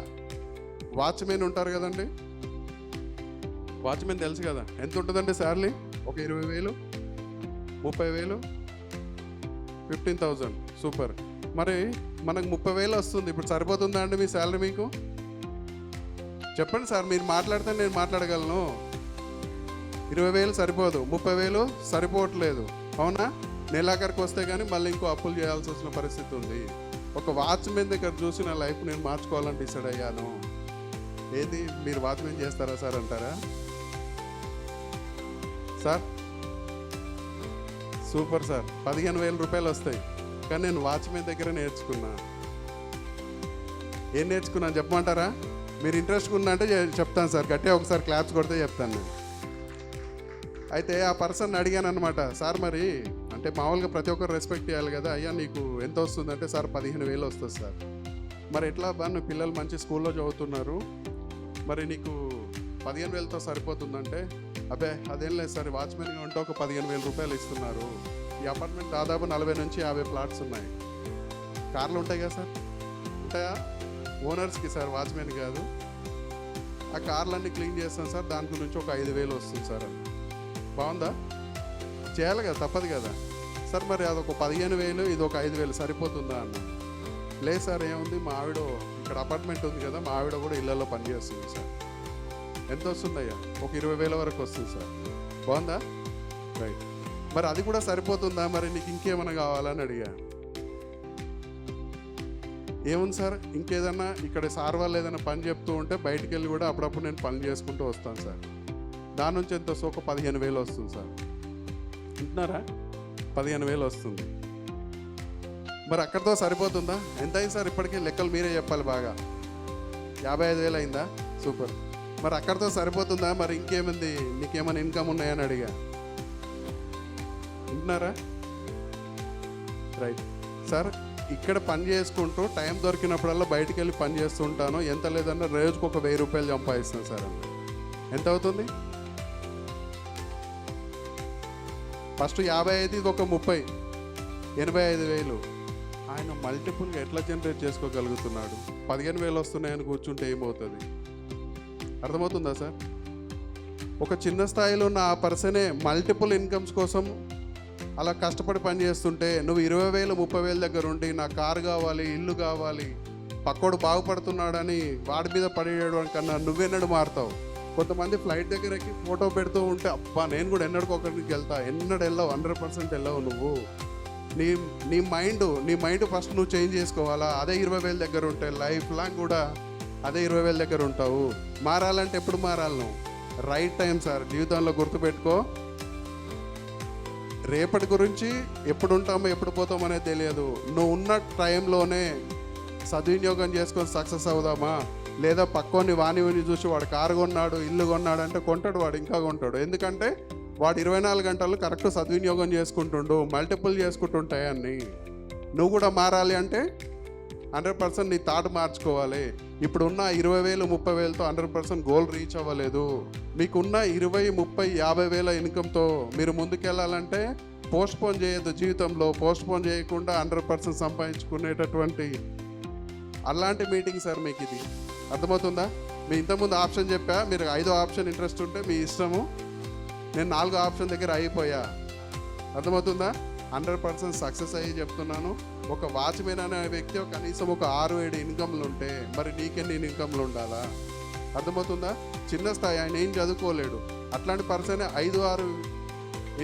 వాచ్మెన్ ఉంటారు కదండి, వాచ్మెన్ తెలుసు కదా, ఎంత ఉంటుందండి శాలరీ? ఒక 20,000, 30,000, 15,000. సూపర్. మరి మనకు 30,000 వస్తుంది. ఇప్పుడు సరిపోతుందా అండి మీ శాలరీ? మీకు చెప్పండి సార్, మీరు మాట్లాడితే నేను మాట్లాడగలను. 20,000 సరిపోదు, 30,000 సరిపోవట్లేదు, అవునా? నెలాఖరికి వస్తే కానీ మళ్ళీ ఇంకో అప్పులు చేయాల్సి వచ్చిన పరిస్థితి ఉంది. ఒక వాచ్మెన్ దగ్గర చూసి నా లైఫ్ నేను మార్చుకోవాలని డిసైడ్ అయ్యాను. ఏది మీరు వాచ్మెన్ చేస్తారా సార్ అంటారా? సార్ సూపర్ సార్, 15,000 రూపాయలు వస్తాయి. కానీ నేను వాచ్మెన్ దగ్గర నేర్చుకున్నా. ఏం నేర్చుకున్నాను చెప్పమంటారా? మీరు ఇంట్రెస్ట్ ఉందా అంటే చెప్తాను సార్, గట్టిగా ఒకసారి క్లాప్స్ కొడితే చెప్తాను నేను. అయితే ఆ పర్సన్ అడిగాను అనమాట, సార్ మరి అంటే మామూలుగా ప్రతి ఒక్కరు రెస్పెక్ట్ చేయాలి కదా, అయ్యా నీకు ఎంత వస్తుందంటే సార్ 15,000 వస్తుంది సార్. మరి ఎట్లా బా, నువ్వు పిల్లలు మంచి స్కూల్లో చదువుతున్నారు, మరి నీకు 15,000తో సరిపోతుందంటే, అబ్బే అదేం లేదు సార్, వాచ్మెన్గా ఉంటే ఒక 15,000 రూపాయలు ఇస్తున్నారు. ఈ అపార్ట్మెంట్ దాదాపు 40 నుంచి 50 ప్లాట్స్ ఉన్నాయి. కార్లు ఉంటాయి కదా సార్, ఉంటాయా? ఓనర్స్కి సార్, వాచ్మెన్ కాదు. ఆ కార్లన్నీ క్లీన్ చేస్తాం సార్, దాని గురించి ఒక 5,000 వస్తుంది సార్. అని బాగుందా? చేయాలి కదా, తప్పదు కదా సార్. మరి అదొక 15,000, ఇది ఒక 5,000 సరిపోతుందా అన్న. లేదు సార్, ఏముంది, మా ఆవిడ ఇక్కడ అపార్ట్మెంట్ ఉంది కదా, మా ఆవిడ కూడా ఇళ్లలో పనిచేస్తుంది సార్. ఎంత వస్తుందయ్యా? ఒక 20,000 వరకు వస్తుంది సార్. బాగుందా? రైట్. మరి అది కూడా సరిపోతుందా? మరి నీకు ఇంకేమైనా కావాలని అడిగా. ఏముంది సార్, ఇంకేదన్నా ఇక్కడ సార్ వాళ్ళు ఏదైనా పని చెప్తూ ఉంటే బయటికి వెళ్ళి కూడా అప్పుడప్పుడు నేను పని చేసుకుంటూ వస్తాను సార్. దాని నుంచి ఎంత వస్తుంది? ఒక 15,000 వస్తుంది సార్. వింటున్నారా? 15,000 వస్తుంది. మరి అక్కడితో సరిపోతుందా? ఎంత అయింది సార్ ఇప్పటికీ? లెక్కలు మీరే చెప్పాలి బాగా. 55,000 అయిందా? సూపర్. మరి అక్కడితో సరిపోతుందా? మరి ఇంకేముంది, నీకేమైనా ఇన్కమ్ ఉన్నాయని అడిగా. వింటున్నారా? Right sir. ఇక్కడ పని చేసుకుంటూ టైం దొరికినప్పుడల్లా బయటికి వెళ్ళి పని చేస్తూ ఉంటాను. ఎంత లేదన్నా రోజుకు ఒక 1,000 రూపాయలు సంపాదిస్తాను సార్. ఎంత అవుతుంది? ఫస్ట్ 55, ఇది ఒక 30, 85,000. ఆయన మల్టిపుల్గా ఎట్లా జనరేట్ చేసుకోగలుగుతున్నాడు? 15,000 వస్తున్నాయని కూర్చుంటే ఏమవుతుంది? అర్థమవుతుందా సార్? ఒక చిన్న స్థాయిలో ఉన్న ఆ పర్సనే మల్టిపుల్ ఇన్కమ్స్ కోసం అలా కష్టపడి పని చేస్తుంటే, నువ్వు 20,000, 30,000 దగ్గర ఉండి నా కారు కావాలి, ఇల్లు కావాలి, పక్కోడు బాగుపడుతున్నాడని వాడి మీద పడేయడం కన్నా నువ్వెన్నడు మారుతావు? కొంతమంది ఫ్లైట్ దగ్గరకి ఫోటో పెడుతూ ఉంటే అబ్బా నేను కూడా ఎన్నడికొకరికి వెళ్తా, ఎన్నడు వెళ్ళావు, 100% వెళ్ళావు నువ్వు. నీ మైండ్ ఫస్ట్ నువ్వు చేంజ్ చేసుకోవాలా. అదే 20,000 దగ్గర ఉంటే లైఫ్ లాంగ్ కూడా అదే 20,000 దగ్గర ఉంటావు. మారాలంటే ఎప్పుడు మారాలి నువ్వు? Right time sir. జీవితంలో గుర్తుపెట్టుకో, రేపటి గురించి ఎప్పుడు ఉంటామో ఎప్పుడు పోతామో అనేది తెలియదు. నువ్వు ఉన్న టైంలోనే సద్వినియోగం చేసుకొని సక్సెస్ అవుదామా, లేదా పక్కోని వాణి చూసి వాడు కారు కొన్నాడు, ఇల్లు కొన్నాడు అంటే కొంటాడు, వాడు ఇంకా కొంటాడు. ఎందుకంటే వాడు 24 గంటలు కరెక్ట్ సద్వినియోగం చేసుకుంటుండు, మల్టిపుల్ చేసుకుంటుంటాయి అన్నీ. నువ్వు కూడా మారాలి అంటే 100% నీ థాట్ మార్చుకోవాలి. ఇప్పుడు ఉన్న 20,000 30,000తో 100% గోల్ రీచ్ అవ్వలేదు. మీకున్న 20, 30, 50,000 ఇన్కమ్తో మీరు ముందుకెళ్ళాలంటే పోస్ట్పోన్ చేయొద్దు. జీవితంలో పోస్ట్పోన్ చేయకుండా 100% సంపాదించుకునేటటువంటి అలాంటి మీటింగ్ సార్ మీకు ఇది. అర్థమవుతుందా? మీ ఇంతకుముందు ఆప్షన్ చెప్పా, మీరు 5వ ఆప్షన్ ఇంట్రెస్ట్ ఉంటే మీ ఇష్టము. నేను 4వ ఆప్షన్ దగ్గర అయిపోయా. అర్థమవుతుందా? 100% సక్సెస్ అయ్యి చెప్తున్నాను. ఒక వాచ్మెన్ అనే వ్యక్తి కనీసం ఒక 6-7 ఇన్కమ్లు ఉంటే మరి నీకెన్ని ఇన్కమ్లు ఉండాలా? అర్థమవుతుందా? చిన్న స్థాయి, ఆయన ఏం చదువుకోలేడు, అట్లాంటి పర్సన్ 5-6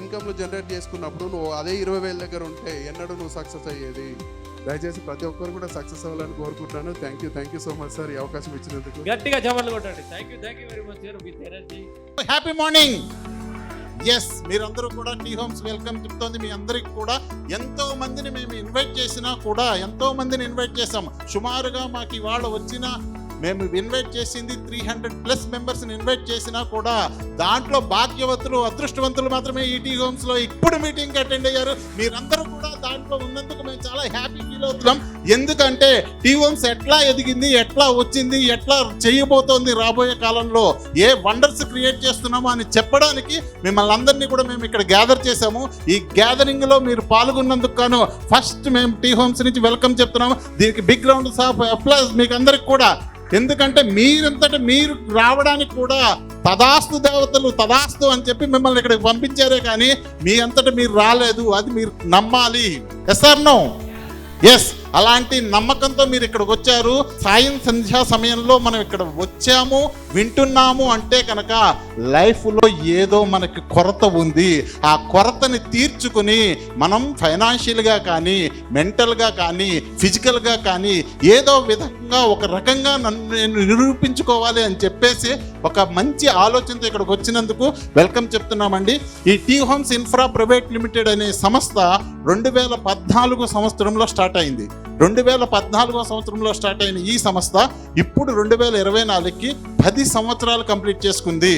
ఇన్కమ్లు జనరేట్ చేసుకున్నప్పుడు నువ్వు అదే 20,000 దగ్గర ఉంటే ఎన్నడూ నువ్వు సక్సెస్ అయ్యేది. దయచేసి ప్రతి ఒక్కరు కూడా సక్సెస్ అవ్వాలని కోరుకుంటున్నాను. Thank you so much sir, ఈ అవకాశం ఇచ్చినందుకు. గట్టిగా జవాబులు కొట్టండి. Thank you very much sir, with energy. Happy morning. Yes, మీరందరూ కూడా టీ హోమ్స్ వెల్కమ్ చెప్తోంది. మీ అందరికి కూడా ఎంతో మందిని మేము ఇన్వైట్ చేసినా కూడా ఎంతో మందిని ఇన్వైట్ చేసాం. సుమారుగా మాకు ఇవాళ వచ్చిన మేము ఇన్వైట్ చేసింది 300+ మెంబర్స్ని ఇన్వైట్ చేసినా కూడా దాంట్లో భాగ్యవతులు అదృష్టవంతులు మాత్రమే ఈ టీ హోమ్స్లో ఇప్పుడు మీటింగ్కి అటెండ్ అయ్యారు. మీరందరూ కూడా దాంట్లో ఉన్నందుకు మేము చాలా హ్యాపీ ఫీల్ అవుతున్నాం. ఎందుకంటే టీ హోమ్స్ ఎట్లా ఎదిగింది, ఎట్లా వచ్చింది, ఎట్లా చేయబోతోంది, రాబోయే కాలంలో ఏ వండర్స్ క్రియేట్ చేస్తున్నామో అని చెప్పడానికి మిమ్మల్ని అందరినీ కూడా మేము ఇక్కడ గ్యాదర్ చేసాము. ఈ గ్యాదరింగ్లో మీరు పాల్గొన్నందుకు గాను ఫస్ట్ మేము టీ హోమ్స్ నుంచి వెల్కమ్ చెప్తున్నాము. దీనికి బిగ్ రౌండ్ ఆఫ్ అప్లాజ్ మీకు అందరికి కూడా. ఎందుకంటే మీరంతటా మీరు రావడానికి కూడా తదాస్తు దేవతలు తదాస్తు అని చెప్పి మిమ్మల్ని ఇక్కడికి పంపించారే కానీ మీ అంతటా మీరు రాలేదు. అది మీరు నమ్మాలి. Yes or no? ఎస్, అలాంటి నమ్మకంతో మీరు ఇక్కడికి వచ్చారు. సంధ్యా సమయంలో మనం ఇక్కడ వచ్చాము, వింటున్నాము అంటే కనుక లైఫ్లో ఏదో మనకి కొరత ఉంది. ఆ కొరతని తీర్చుకుని మనం ఫైనాన్షియల్గా కానీ మెంటల్గా కానీ ఫిజికల్గా కానీ ఏదో విధంగా ఒక రకంగా నన్ను నిరూపించుకోవాలి అని చెప్పేసి ఒక మంచి ఆలోచనతో ఇక్కడికి వచ్చినందుకు వెల్కమ్ చెప్తున్నామండి. ఈ T homes infra private limited అనే సంస్థ 2014 సంవత్సరంలో స్టార్ట్ అయింది. 2014 సంవత్సరంలో స్టార్ట్ అయిన ఈ సంస్థ ఇప్పుడు 2024కి 10 సంవత్సరాలు కంప్లీట్ చేసుకుంది.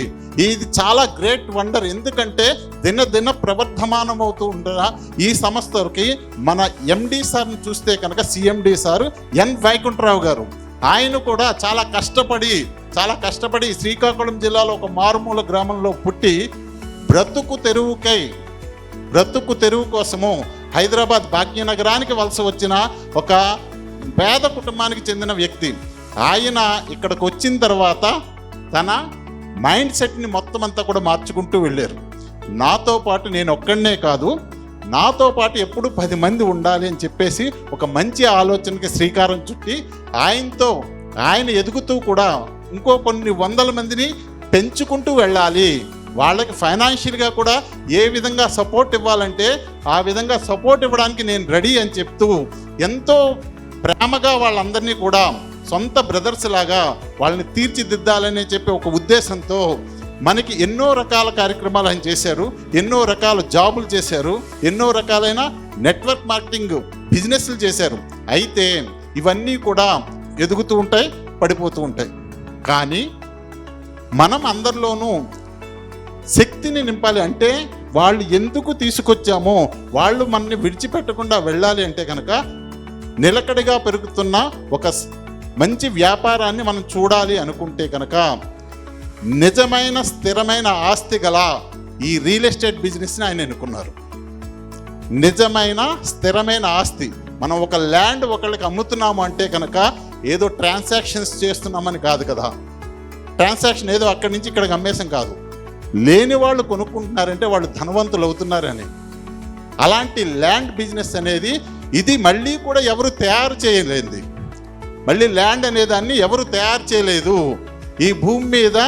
ఇది చాలా గ్రేట్ వండర్. ఎందుకంటే దినదిన ప్రవర్ధమానం అవుతూ ఉండగా ఈ సంస్థకి మన ఎండి సార్ని చూస్తే కనుక సిఎండి సార్ ఎన్ వైకుంఠరావు గారు, ఆయన కూడా చాలా కష్టపడి శ్రీకాకుళం జిల్లాలో ఒక మారుమూల గ్రామంలో పుట్టి బ్రతుకు తెరువు కోసము హైదరాబాద్ భాగ్యనగరానికి వలస వచ్చిన ఒక పేద కుటుంబానికి చెందిన వ్యక్తి. ఆయన ఇక్కడికి వచ్చిన తర్వాత తన మైండ్ సెట్ని మొత్తం అంతా కూడా మార్చుకుంటూ వెళ్ళారు. నాతో పాటు నేను ఒక్కడనే కాదు, నాతో పాటు ఎప్పుడు 10 మంది ఉండాలి అని చెప్పేసి ఒక మంచి ఆలోచనకి శ్రీకారం చుట్టి ఆయన ఎదుగుతూ కూడా ఇంకో కొన్ని 100 మందిని పెంచుకుంటూ వెళ్ళాలి. వాళ్ళకి ఫైనాన్షియల్గా కూడా ఏ విధంగా సపోర్ట్ ఇవ్వాలంటే ఆ విధంగా సపోర్ట్ ఇవ్వడానికి నేను రెడీ అని చెప్తూ ఎంతో ప్రేమగా వాళ్ళందరినీ కూడా సొంత బ్రదర్స్ లాగా వాళ్ళని తీర్చిదిద్దాలని చెప్పి ఒక ఉద్దేశంతో మనకి ఎన్నో రకాల కార్యక్రమాలు ఆయన చేశారు, ఎన్నో రకాల జాబులు చేశారు, ఎన్నో రకాలైన నెట్వర్క్ మార్కెటింగ్ బిజినెస్లు చేశారు. అయితే ఇవన్నీ కూడా ఎదుగుతూ ఉంటాయి, పడిపోతూ ఉంటాయి. కానీ మనం అందరిలోనూ శక్తిని నింపాలి అంటే వాళ్ళు ఎందుకు తీసుకొచ్చామో వాళ్ళు మనని విడిచిపెట్టకుండా వెళ్ళాలి అంటే కనుక నిలకడగా పెరుగుతున్న ఒక మంచి వ్యాపారాన్ని మనం చూడాలి అనుకుంటే కనుక నిజమైన స్థిరమైన ఆస్తి గల ఈ రియల్ ఎస్టేట్ బిజినెస్ని ఆయన ఎన్నుకున్నారు. నిజమైన స్థిరమైన ఆస్తి. మనం ఒక ల్యాండ్ ఒకళ్ళకి అమ్ముతున్నాము అంటే కనుక ఏదో ట్రాన్సాక్షన్స్ చేస్తున్నామని కాదు కదా. ట్రాన్సాక్షన్ ఏదో అక్కడి నుంచి ఇక్కడికి అమ్మేసం కాదు. లేని వాళ్ళు కొనుక్కుంటున్నారంటే వాళ్ళు ధనవంతులు అవుతున్నారని. అలాంటి ల్యాండ్ బిజినెస్ అనేది ఇది మళ్ళీ కూడా ఎవరు తయారు చేయలేదు. మళ్ళీ ల్యాండ్ అనేదాన్ని ఎవరు తయారు చేయలేదు. ఈ భూమి మీద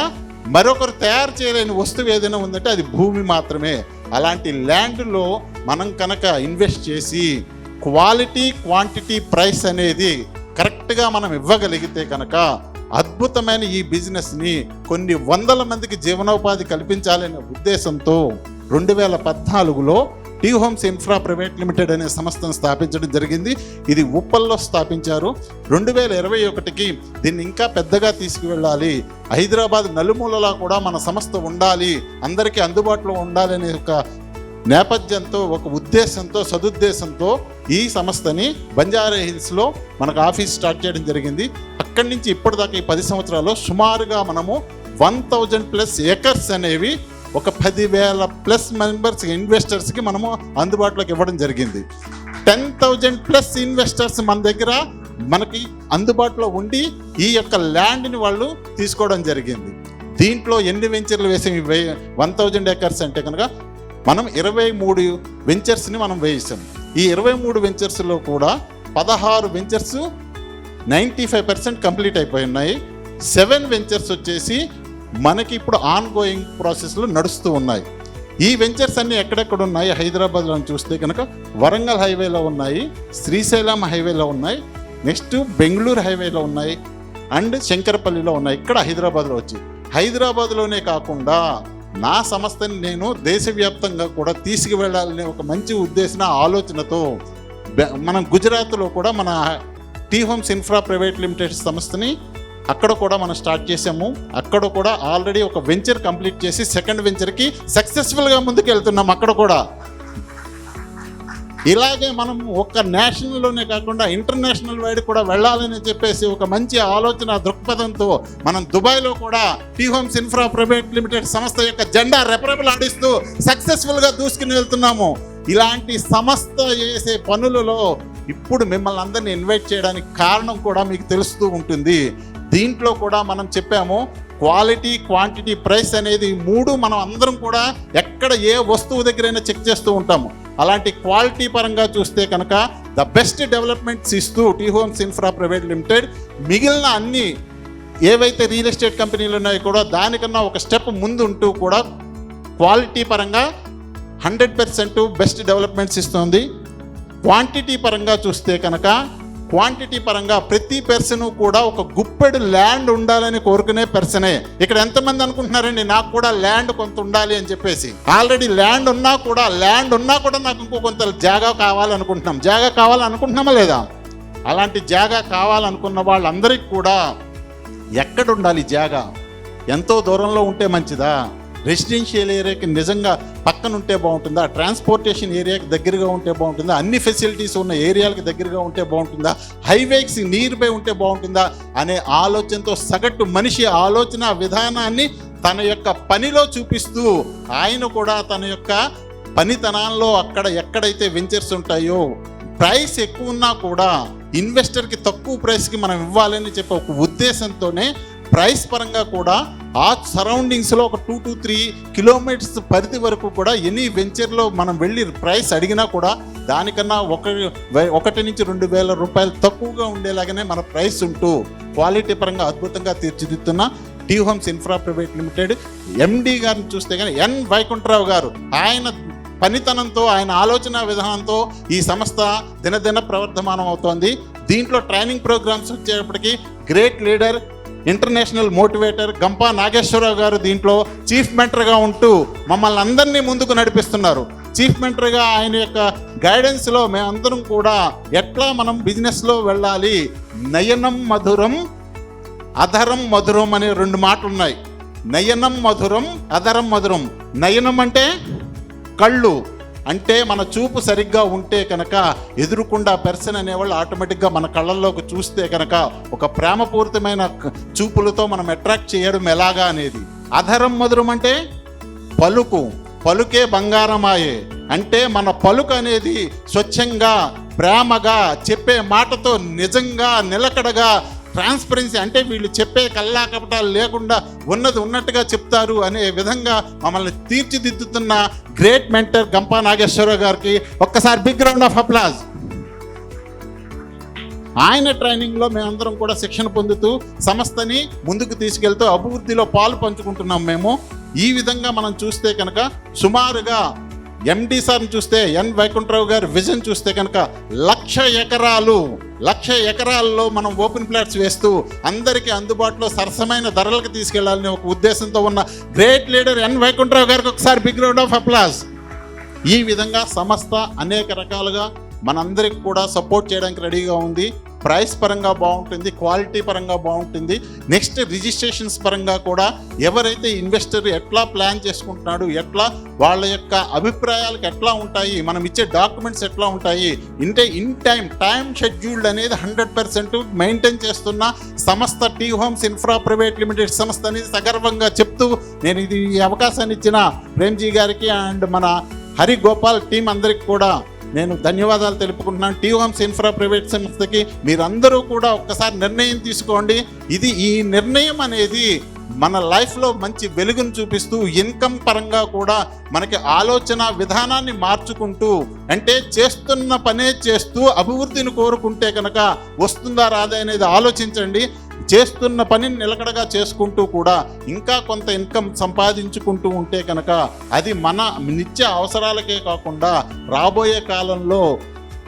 మరొకరు తయారు చేయలేని వస్తువు ఏదైనా ఉందంటే అది భూమి మాత్రమే. అలాంటి ల్యాండ్లో మనం కనుక ఇన్వెస్ట్ చేసి క్వాలిటీ క్వాంటిటీ ప్రైస్ అనేది కరెక్ట్గా మనం ఇవ్వగలిగితే కనుక అద్భుతమైన ఈ బిజినెస్ని కొన్ని వందల మందికి జీవనోపాధి కల్పించాలనే ఉద్దేశంతో 2014లో T homes infra private limited అనే సంస్థను స్థాపించడం జరిగింది. ఇది ఉప్పల్లో స్థాపించారు. 2021కి దీన్ని ఇంకా పెద్దగా తీసుకువెళ్ళాలి, హైదరాబాద్ నలుమూలలా కూడా మన సంస్థ ఉండాలి, అందరికీ అందుబాటులో ఉండాలనే ఒక నేపథ్యంతో, ఒక ఉద్దేశంతో, సదుద్దేశంతో ఈ సంస్థని బంజారా హిల్స్లో మనకు ఆఫీస్ స్టార్ట్ చేయడం జరిగింది. అక్కడి నుంచి ఇప్పటిదాకా ఈ 10 సంవత్సరాల్లో సుమారుగా మనము 1000+ ఏకర్స్ అనేవి ఒక 10,000+ మెంబర్స్ ఇన్వెస్టర్స్కి మనము అందుబాటులోకి ఇవ్వడం జరిగింది. 10,000+ ఇన్వెస్టర్స్ మన దగ్గర మనకి అందుబాటులో ఉండి ఈ యొక్క ల్యాండ్ని వాళ్ళు తీసుకోవడం జరిగింది. దీంట్లో ఎన్ని వెంచర్లు వేసాం? 1000 ఏకర్స్ అంటే కనుక మనం 23 వెంచర్స్ని మనం వేసాం. ఈ 23 వెంచర్స్లో కూడా 16 వెంచర్స్ 95% కంప్లీట్ అయిపోయి ఉన్నాయి. 7 వెంచర్స్ వచ్చేసి మనకి ఇప్పుడు ఆన్ గోయింగ్ ప్రాసెస్లో నడుస్తూ ఉన్నాయి. ఈ వెంచర్స్ అన్నీ ఎక్కడెక్కడ ఉన్నాయి? హైదరాబాద్లో చూస్తే కనుక వరంగల్ హైవేలో ఉన్నాయి, శ్రీశైలం హైవేలో ఉన్నాయి, నెక్స్ట్ బెంగళూరు హైవేలో ఉన్నాయి, అండ్ శంకరపల్లిలో ఉన్నాయి. ఇక్కడ హైదరాబాద్లో వచ్చి, హైదరాబాద్లోనే కాకుండా నా సంస్థని నేను దేశవ్యాప్తంగా కూడా తీసుకువెళ్ళాలనే ఒక మంచి ఉద్దేశం, ఆలోచనతో మనం గుజరాత్లో కూడా మన T homes infra private limited సంస్థని అక్కడ కూడా మనం స్టార్ట్ చేసాము. అక్కడ కూడా ఆల్రెడీ ఒక వెంచర్ కంప్లీట్ చేసి సెకండ్ వెంచర్కి సక్సెస్ఫుల్గా ముందుకు వెళ్తున్నాం. అక్కడ కూడా ఇలాగే మనం ఒక్క నేషనల్లోనే కాకుండా ఇంటర్నేషనల్ వైడ్ కూడా వెళ్ళాలని చెప్పేసి ఒక మంచి ఆలోచన దృక్పథంతో మనం దుబాయ్లో కూడా T homes infra private limited సంస్థ యొక్క జెండా రెపరెపలాడిస్తూ సక్సెస్ఫుల్గా దూసుకుని వెళ్తున్నాము. ఇలాంటి సంస్థ చేసే పనులలో ఇప్పుడు మిమ్మల్ని అందరినీ ఇన్వైట్ చేయడానికి కారణం కూడా మీకు తెలుస్తూ ఉంటుంది. దీంట్లో కూడా మనం చెప్పాము, క్వాలిటీ క్వాంటిటీ ప్రైస్ అనేది 3 మనం అందరం కూడా ఎక్కడ ఏ వస్తువు దగ్గరైనా చెక్ చేస్తూ ఉంటాము. అలాంటి క్వాలిటీ పరంగా చూస్తే కనుక ద బెస్ట్ డెవలప్మెంట్స్ ఇస్తూ T homes infra private limited మిగిలిన అన్ని ఏవైతే రియల్ ఎస్టేట్ కంపెనీలు ఉన్నాయో కూడా దానికన్నా ఒక స్టెప్ ముందు ఉంటూ కూడా క్వాలిటీ పరంగా 100% బెస్ట్ డెవలప్మెంట్స్ ఇస్తుంది. క్వాంటిటీ పరంగా చూస్తే కనుక క్వాంటిటీ పరంగా ప్రతి పర్సన్ కూడా ఒక గుప్పెడు ల్యాండ్ ఉండాలని కోరుకునే పర్సనే. ఇక్కడ ఎంతమంది అనుకుంటున్నారండి నాకు కూడా ల్యాండ్ కొంత ఉండాలి అని చెప్పేసి? ఆల్రెడీ ల్యాండ్ ఉన్నా కూడా నాకు ఇంకో కొంత జాగా కావాలనుకుంటున్నాం. జాగా కావాలనుకుంటున్నామా లేదా? అలాంటి జాగా కావాలనుకున్న వాళ్ళందరికీ కూడా ఎక్కడ ఉండాలి జాగా? ఎంతో దూరంలో ఉంటే మంచిదా? రెసిడెన్షియల్ ఏరియాకి నిజంగా పక్కన ఉంటే బాగుంటుందా? ట్రాన్స్పోర్టేషన్ ఏరియాకి దగ్గరగా ఉంటే బాగుంటుందా? అన్ని ఫెసిలిటీస్ ఉన్న ఏరియాలకు దగ్గరగా ఉంటే బాగుంటుందా? హైవేకి నియర్ బై ఉంటే బాగుంటుందా అనే ఆలోచనతో సగటు మనిషి ఆలోచన విధానాన్ని తన యొక్క పనిలో చూపిస్తూ ఆయన కూడా తన యొక్క పనితనాల్లో అక్కడ ఎక్కడైతే వెంచర్స్ ఉంటాయో ప్రైస్ ఎక్కువ ఉన్నా కూడా ఇన్వెస్టర్కి తక్కువ ప్రైస్కి మనం ఇవ్వాలని చెప్పే ఒక ఉద్దేశంతోనే ప్రైస్ పరంగా కూడా ఆ సరౌండింగ్స్లో ఒక 2 to 3 కిలోమీటర్స్ పరిధి వరకు కూడా ఎనీ వెంచర్లో మనం వెళ్ళి ప్రైస్ అడిగినా కూడా దానికన్నా 1 నుంచి 2,000 రూపాయలు తక్కువగా ఉండేలాగానే మన ప్రైస్ ఉంటూ క్వాలిటీ పరంగా అద్భుతంగా తీర్చిదిద్దుతున్న T homes infra private limited MD గారిని చూస్తే కానీ ఎన్ వైకుంఠరావు గారు, ఆయన పనితనంతో ఆయన ఆలోచన విధానంతో ఈ సంస్థ దినదిన ప్రవర్ధమానం అవుతోంది. దీంట్లో ట్రైనింగ్ ప్రోగ్రామ్స్ వచ్చేటప్పటికి great leader, international motivator Gampa Nageswararao గారు దీంట్లో చీఫ్ మెంటర్గా ఉంటూ మమ్మల్ని అందరినీ ముందుకు నడిపిస్తున్నారు. చీఫ్ మెంటర్గా ఆయన యొక్క గైడెన్స్లో మేమందరం కూడా ఎట్లా మనం బిజినెస్లో వెళ్ళాలి, నయనం మధురం అధరం మధురం అనే 2 మాటలు ఉన్నాయి. నయనం మధురం అధరం మధురం. నయనం అంటే కళ్ళు, అంటే మన చూపు సరిగ్గా ఉంటే కనుక ఎదురుకుండా పర్సన్ అనేవాళ్ళు ఆటోమేటిక్గా మన కళ్ళల్లోకి చూస్తే కనుక ఒక ప్రేమపూరితమైన చూపులతో మనం అట్రాక్ట్ చేయడం ఎలాగా అనేది. అధరం మధురం అంటే పలుకు, పలుకే బంగారమాయే. అంటే మన పలుకు అనేది స్వచ్ఛంగా ప్రేమగా చెప్పే మాటతో నిజంగా నిలకడగా ట్రాన్స్పరెన్సీ, అంటే వీళ్ళు చెప్పే కల్లా కపటాలు లేకుండా ఉన్నది ఉన్నట్టుగా చెప్తారు అనే విధంగా మమ్మల్ని తీర్చిదిద్దుతున్న గ్రేట్ మెంటర్ గంపా నాగేశ్వరరావు గారికి ఒక్కసారి బిగ్ రౌండ్ ఆఫ్ అప్లాజ్. ఆయన ట్రైనింగ్లో మేమందరం కూడా శిక్షణ పొందుతూ సంస్థని ముందుకు తీసుకెళ్తూ అభివృద్ధిలో పాలు పంచుకుంటున్నాం మేము. ఈ విధంగా మనం చూస్తే కనుక సుమారుగా ఎండి సార్ని చూస్తే ఎన్ వైకుంఠరావు గారి విజన్ చూస్తే కనుక 1,00,000 ఎకరాల్లో మనం ఓపెన్ ప్లాట్స్ వేస్తూ అందరికీ అందుబాటులో సరసమైన ధరలకు తీసుకెళ్లాలనే ఒక ఉద్దేశంతో ఉన్న గ్రేట్ లీడర్ ఎన్ వైకుంఠరావు గారికి ఒకసారి బిగ్ రౌండ్ ఆఫ్ అప్లాజ్. ఈ విధంగా సంస్థ అనేక రకాలుగా మనందరికి కూడా సపోర్ట్ చేయడానికి రెడీగా ఉంది. ప్రైస్ పరంగా బాగుంటుంది, క్వాలిటీ పరంగా బాగుంటుంది. నెక్స్ట్ రిజిస్ట్రేషన్స్ పరంగా కూడా ఎవరైతే ఇన్వెస్టర్ ఎట్లా ప్లాన్ చేసుకుంటున్నాడు, ఎట్లా వాళ్ళ యొక్క అభిప్రాయాలకు ఎట్లా ఉంటాయి, మనం ఇచ్చే డాక్యుమెంట్స్ ఎట్లా ఉంటాయి, ఇన్ టైం షెడ్యూల్డ్ అనేది 100% మెయింటైన్ చేస్తున్న సంస్థ T homes infra private limited సంస్థ అనేది సగర్వంగా చెప్తూ నేను ఈ అవకాశాన్ని ఇచ్చిన ప్రేమ్జీ గారికి అండ్ మన హరి గోపాల్ టీం అందరికి కూడా నేను ధన్యవాదాలు తెలుపుకుంటున్నాను. టీ హోమ్స్ ఇన్ఫ్రా ప్రైవేట్ సంస్థకి మీరందరూ కూడా ఒక్కసారి నిర్ణయం తీసుకోండి. ఈ నిర్ణయం అనేది మన లైఫ్లో మంచి వెలుగును చూపిస్తూ ఇన్కమ్ పరంగా కూడా మనకి ఆలోచన విధానాన్ని మార్చుకుంటూ, అంటే చేస్తున్న పనే చేస్తూ అభివృద్ధిని కోరుకుంటే కనుక వస్తుందా రాదా అనేది ఆలోచించండి. చేస్తున్న పనిని నిలకడగా చేసుకుంటూ కూడా ఇంకా కొంత ఇన్కమ్ సంపాదించుకుంటూ ఉంటే కనుక అది మన నిత్య అవసరాలకే కాకుండా రాబోయే కాలంలో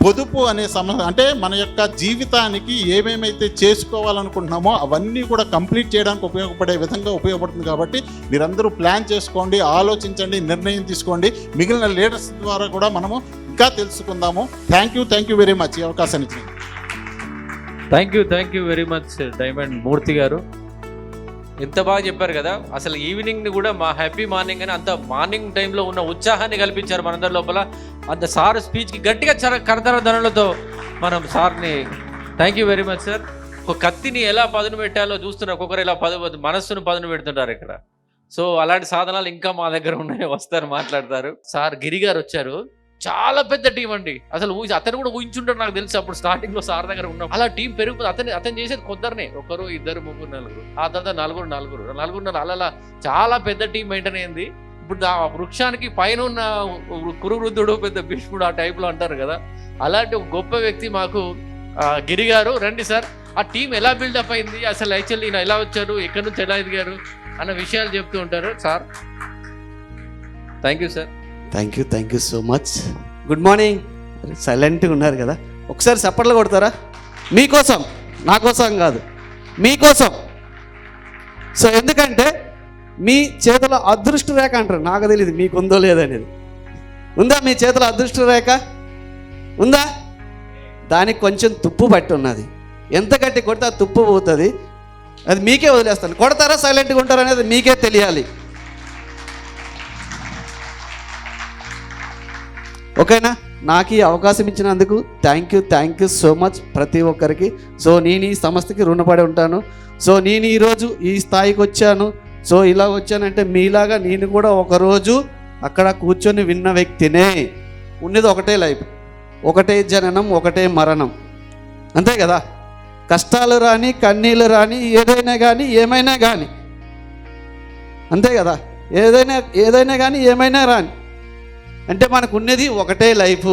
పొదుపు అనే అంటే మన యొక్క జీవితానికి ఏమేమైతే చేసుకోవాలనుకుంటున్నామో అవన్నీ కూడా కంప్లీట్ చేయడానికి ఉపయోగపడే విధంగా ఉపయోగపడుతుంది. కాబట్టి మీరందరూ ప్లాన్ చేసుకోండి, ఆలోచించండి, నిర్ణయం తీసుకోండి. మిగిలిన లీడర్స్ ద్వారా కూడా మనము ఇంకా తెలుసుకుందాము. థ్యాంక్ యూ వెరీ మచ్ ఈ అవకాశాన్ని ఇచ్చింది. Thank you very much diamond Murthy గారు. ఎంత బాగా చెప్పారు కదా. అసలు ఈవినింగ్ని కూడా మా హ్యాపీ మార్నింగ్ అని అంత మార్నింగ్ టైంలో ఉన్న ఉత్సాహాన్ని కల్పించారు మనందరి లోపల. అంత సార్ స్పీచ్కి గట్టిగా కరతర ధనలతో మనం సార్ని thank you very much sir. ఒక కత్తిని ఎలా పదును పెట్టాలో చూస్తున్నారు, ఒక్కొక్కరు ఇలా మనస్సును పదును పెడుతుంటారు ఇక్కడ. సో అలాంటి సాధనాలు ఇంకా మా దగ్గర ఉన్నాయి, వస్తారు మాట్లాడతారు. సార్ గిరి గారు వచ్చారు, చాలా పెద్ద టీం అండి. అసలు అతను కూడా ఊహించుంటారు నాకు తెలిసి అప్పుడు స్టార్టింగ్ లో సార్ దగ్గర ఉన్నాం. అలా టీం పెరిగిపోతుంది. అతను చేసేది కొందరినే, 1, 2, 3, 4, ఆ తర్వాత నలుగురు అలా చాలా పెద్ద టీం మెయింటైన్ అయింది. ఇప్పుడు ఆ వృక్షానికి పైన ఉన్న కురువృద్ధుడు పెద్ద భీష్ముడు ఆ టైప్లో అంటారు కదా, అలాంటి ఒక గొప్ప వ్యక్తి మాకు గిరి గారు. రండి సార్, ఆ టీం ఎలా బిల్డప్ అయింది, అసలు యాక్చువల్లీ ఈయన ఎలా వచ్చారు, ఎక్కడి నుంచి ఎలా ఎదిగారు అన్న విషయాలు చెప్తూ ఉంటారు sir. Thank you sir. Thank you so much. Good morning. సైలెంట్గా ఉన్నారు కదా, ఒకసారి చప్పట్లు కొడతారా? మీకోసం, నా కోసం కాదు, మీకోసం. సో ఎందుకంటే మీ చేతిలో అదృష్ట రేఖ అంటారు, నాకు తెలియదు మీకు ఉందో లేదనేది. ఉందా మీ చేతిలో అదృష్ట రేఖ? ఉందా? దానికి కొంచెం తుప్పు పట్టి ఉన్నది. ఎంత గట్టి కొడితే ఆ తుప్పు పోతుంది, అది మీకే వదిలేస్తాను. కొడతారా సైలెంట్గా ఉంటారా అనేది మీకే తెలియాలి. ఓకేనా? నాకు ఈ అవకాశం ఇచ్చినందుకు థ్యాంక్ యూ సో మచ్ ప్రతి ఒక్కరికి. సో నేను ఈ సంస్థకి రుణపడి ఉంటాను. సో నేను ఈరోజు ఈ స్థాయికి వచ్చాను. సో ఇలా వచ్చానంటే మీలాగా నేను కూడా ఒకరోజు అక్కడ కూర్చొని విన్న వ్యక్తినే. ఉన్నది ఒకటే లైఫ్, ఒకటే జననం, ఒకటే మరణం, అంతే కదా. కష్టాలు రాని, కన్నీళ్ళు రాని, ఏదైనా కానీ ఏమైనా కానీ, అంతే కదా. ఏదైనా కానీ ఏమైనా రాని అంటే మనకు ఉన్నది ఒకటే లైఫ్.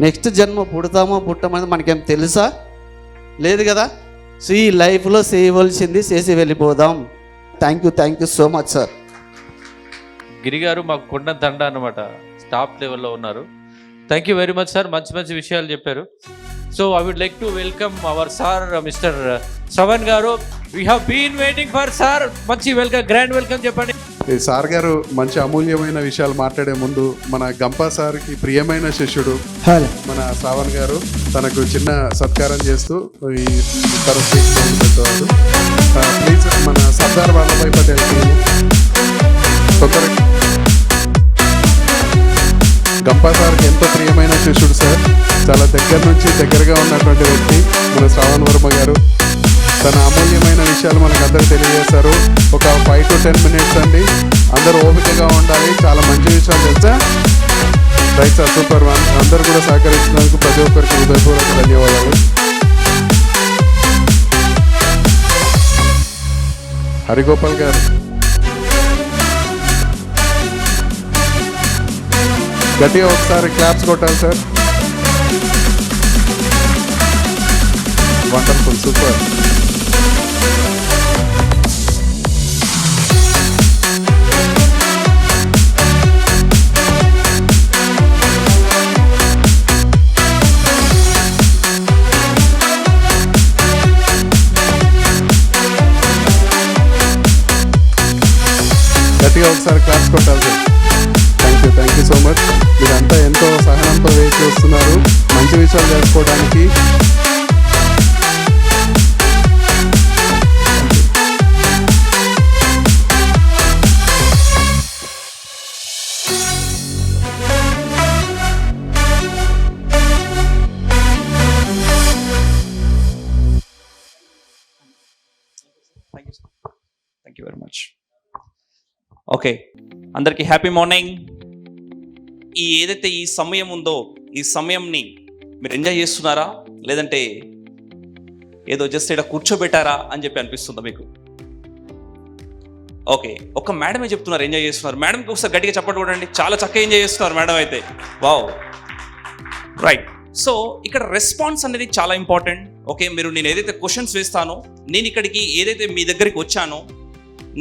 నెక్స్ట్ జన్మ పుడతామో పుట్టమని మనకేం తెలుసా? లేదు కదా. సో ఈ లైఫ్లో చేయవలసింది చేసి వెళ్ళిపోదాం. Thank you so much sir. Giri garu మాకు కొండ దండ అన్నమాట, టాప్ లెవెల్లో ఉన్నారు. Thank you very much sir, మంచి విషయాలు చెప్పారు. So I would like to welcome our sir mister Shravan garu. We have been waiting for sir. మంచి వెల్కమ్, గ్రాండ్ వెల్కమ్ చెప్పండి. సార్ గారు మంచి అమూల్యమైన విషయాలు మాట్లాడే ముందు మన గంపా సార్కి ప్రియమైన శిష్యుడు మన శ్రావణ్ గారు తనకు చిన్న సత్కారం చేస్తూ ఈ పెట్టేవారు. ప్లీజ్ మన సర్దార్ వల్లభాయ్ పటేల్ తొందరగా. గంపా సార్కి ఎంతో ప్రియమైన శిష్యుడు సార్, చాలా దగ్గరగా ఉన్నటువంటి వ్యక్తి మన శ్రావణ్ వర్మ గారు. తన అమూల్యమైన విషయాలు మనకు అందరూ తెలియజేస్తారు. ఒక 5 to 10 minutes అండి, అందరూ ఓపికగా ఉండాలి. చాలా మంచి విషయాలు తెలుసా? Right sir, super. అందరూ కూడా సహకరించినందుకు ప్రతి ఒక్కరికి హృదయపూర్వక ధన్యవాదాలు. హరిగోపాల్ గారు గట్టిగా ఒకసారి క్లాప్స్ కొట్టాలి సార్. Wonderful, super. గట్టిగా ఒకసారి క్లాస్ కొట్టాలి sir. Thank you so much. మీరంతా ఎంతో సహనంతో వెయిట్ చేస్తున్నారు మంచి విషయాలు తెలుసుకోవడానికి. Thank you very much. Okay, అందరికీ హ్యాపీ మార్నింగ్. ఏదైతే ఈ సమయం ఉందో ఈ సమయంని మీరు ఎంజాయ్ చేస్తున్నారా, లేదంటే ఏదో జస్ట్ ఇక్కడ కూర్చోబెట్టారా అని చెప్పి అనిపిస్తుందా మీకు? ఓకే, ఒక మేడమే చెప్తున్నారు ఎంజాయ్ చేస్తున్నారు. మేడంకి ఒకసారి గట్టిగా చెప్పండి చూడండి, చాలా చక్కగా ఎంజాయ్ చేస్తున్నారు మేడం అయితే. Wow, right. సో ఇక్కడ రెస్పాన్స్ అనేది చాలా ఇంపార్టెంట్. ఓకే, నేను ఏదైతే క్వశ్చన్స్ వేస్తానో, నేను ఇక్కడికి ఏదైతే మీ దగ్గరికి వచ్చానో,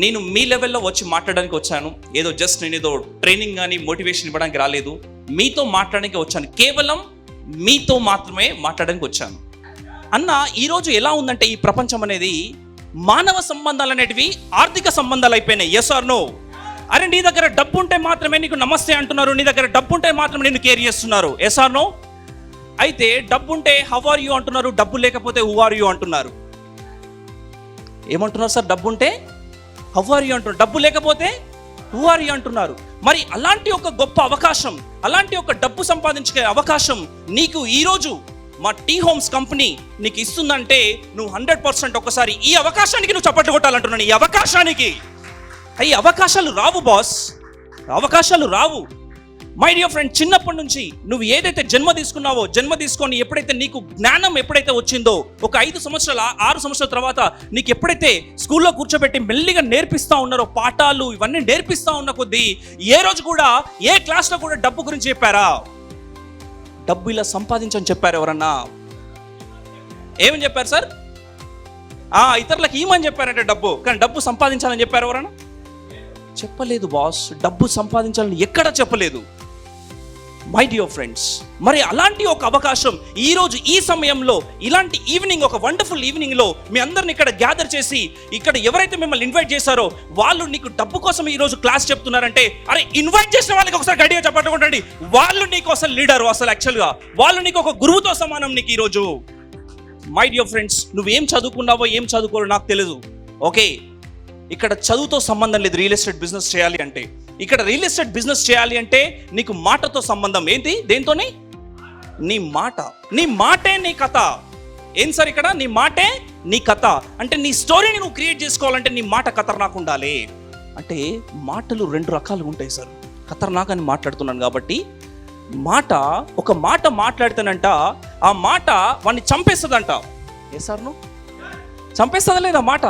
నేను మీ లెవెల్లో వచ్చి మాట్లాడడానికి వచ్చాను. ఏదో జస్ట్ నేను ఏదో ట్రైనింగ్ కానీ మోటివేషన్ ఇవ్వడానికి రాలేదు, మీతో మాట్లాడడానికి వచ్చాను. కేవలం మీతో మాత్రమే మాట్లాడడానికి వచ్చాను. అన్న, ఈరోజు ఎలా ఉందంటే ఈ ప్రపంచం అనేది మానవ సంబంధాలు అనేటివి ఆర్థిక సంబంధాలు అయిపోయినాయి. Yes or no? అరే, నీ దగ్గర డబ్బు ఉంటే మాత్రమే నీకు నమస్తే అంటున్నారు, నీ దగ్గర డబ్బు ఉంటే మాత్రమే నిన్ను కేర్ చేస్తున్నారు. Yes or no? అయితే డబ్బు ఉంటే హౌ ఆర్ యూ అంటున్నారు, డబ్బు లేకపోతే హూ ఆర్ యూ అంటున్నారు. ఏమంటున్నారు సార్? డబ్బు ఉంటే హౌ ఆర్ యూ అంటున్నారు, డబ్బు లేకపోతే హూ ఆర్ యూ అంటున్నారు. మరి అలాంటి ఒక గొప్ప అవకాశం, అలాంటి ఒక డబ్బు సంపాదించే అవకాశం నీకు ఈరోజు మా టీ హోమ్స్ కంపెనీ నీకు ఇస్తుందంటే నువ్వు 100% ఒకసారి ఈ అవకాశానికి నువ్వు చప్పట్లు కొట్టాలంటున్నాను. ఈ అవకాశానికి, ఈ అవకాశాలు రావు బాస్, అవకాశాలు రావు. మై డియర్ ఫ్రెండ్, చిన్నప్పటి నుంచి నువ్వు ఏదైతే జన్మ తీసుకున్నావో, జన్మ తీసుకొని ఎప్పుడైతే నీకు జ్ఞానం ఎప్పుడైతే వచ్చిందో, ఒక 5 సంవత్సరాల 6 సంవత్సరాల తర్వాత నీకు ఎప్పుడైతే స్కూల్లో కూర్చోబెట్టి మెల్లిగా నేర్పిస్తూ ఉన్నారో, పాఠాలు ఇవన్నీ నేర్పిస్తూ ఉన్న కొద్దీ ఏ రోజు కూడా ఏ క్లాస్లో కూడా డబ్బు గురించి చెప్పారా? డబ్బు ఇలా సంపాదించని చెప్పారు ఎవరన్నా? ఏమని చెప్పారు సార్? ఇతరులకు ఏమని చెప్పారంటే డబ్బు, కానీ డబ్బు సంపాదించాలని చెప్పారు ఎవరన్నా? చెప్పలేదు బాస్. డబ్బు సంపాదించాలని ఎక్కడ చెప్పలేదు. మై డియర్ ఫ్రెండ్స్, మరి అలాంటి ఒక అవకాశం ఈరోజు ఈ సమయంలో, ఇలాంటి ఈవినింగ్, ఒక వండర్ఫుల్ ఈవినింగ్లో మీ అందరిని ఇక్కడ గ్యాదర్ చేసి, ఇక్కడ ఎవరైతే మిమ్మల్ని ఇన్వైట్ చేశారో వాళ్ళు నీకు డబ్బు కోసం ఈరోజు క్లాస్ చెప్తున్నారంటే, అరే ఇన్వైట్ చేసిన వాళ్ళకి ఒకసారి గట్టిగా చెప్పండి. వాళ్ళు నీకు అసలు లీడరు, అసలు యాక్చువల్గా వాళ్ళు నీకు ఒక గురువుతో సమానం నీకు ఈరోజు. మై డియర్ ఫ్రెండ్స్, నువ్వేం చదువుకున్నావో ఏం చదువుకోవో నాకు తెలియదు. ఓకే, ఇక్కడ చదువుతో సంబంధం లేదు. రియల్ ఎస్టేట్ బిజినెస్ చేయాలి అంటే, ఇక్కడ రియల్ ఎస్టేట్ బిజినెస్ చేయాలి అంటే నీకు మాటతో సంబంధం. ఏంటి? దేంతోని? నీ మాట. నీ మాటే నీ కథ. ఏం సార్ ఇక్కడ? నీ మాటే నీ కథ. అంటే నీ స్టోరీని నువ్వు క్రియేట్ చేసుకోవాలంటే నీ మాట ఖతర్నాక్ ఉండాలి. అంటే మాటలు 2 రకాలుగా ఉంటాయి సార్. ఖతర్నాక్ అని మాట్లాడుతున్నాను కాబట్టి, ఒక మాట మాట్లాడితేనంట ఆ మాట వాడిని చంపేస్తుందంట. ఏ సార్? నువ్వు చంపేస్తుందా లేదా మాట?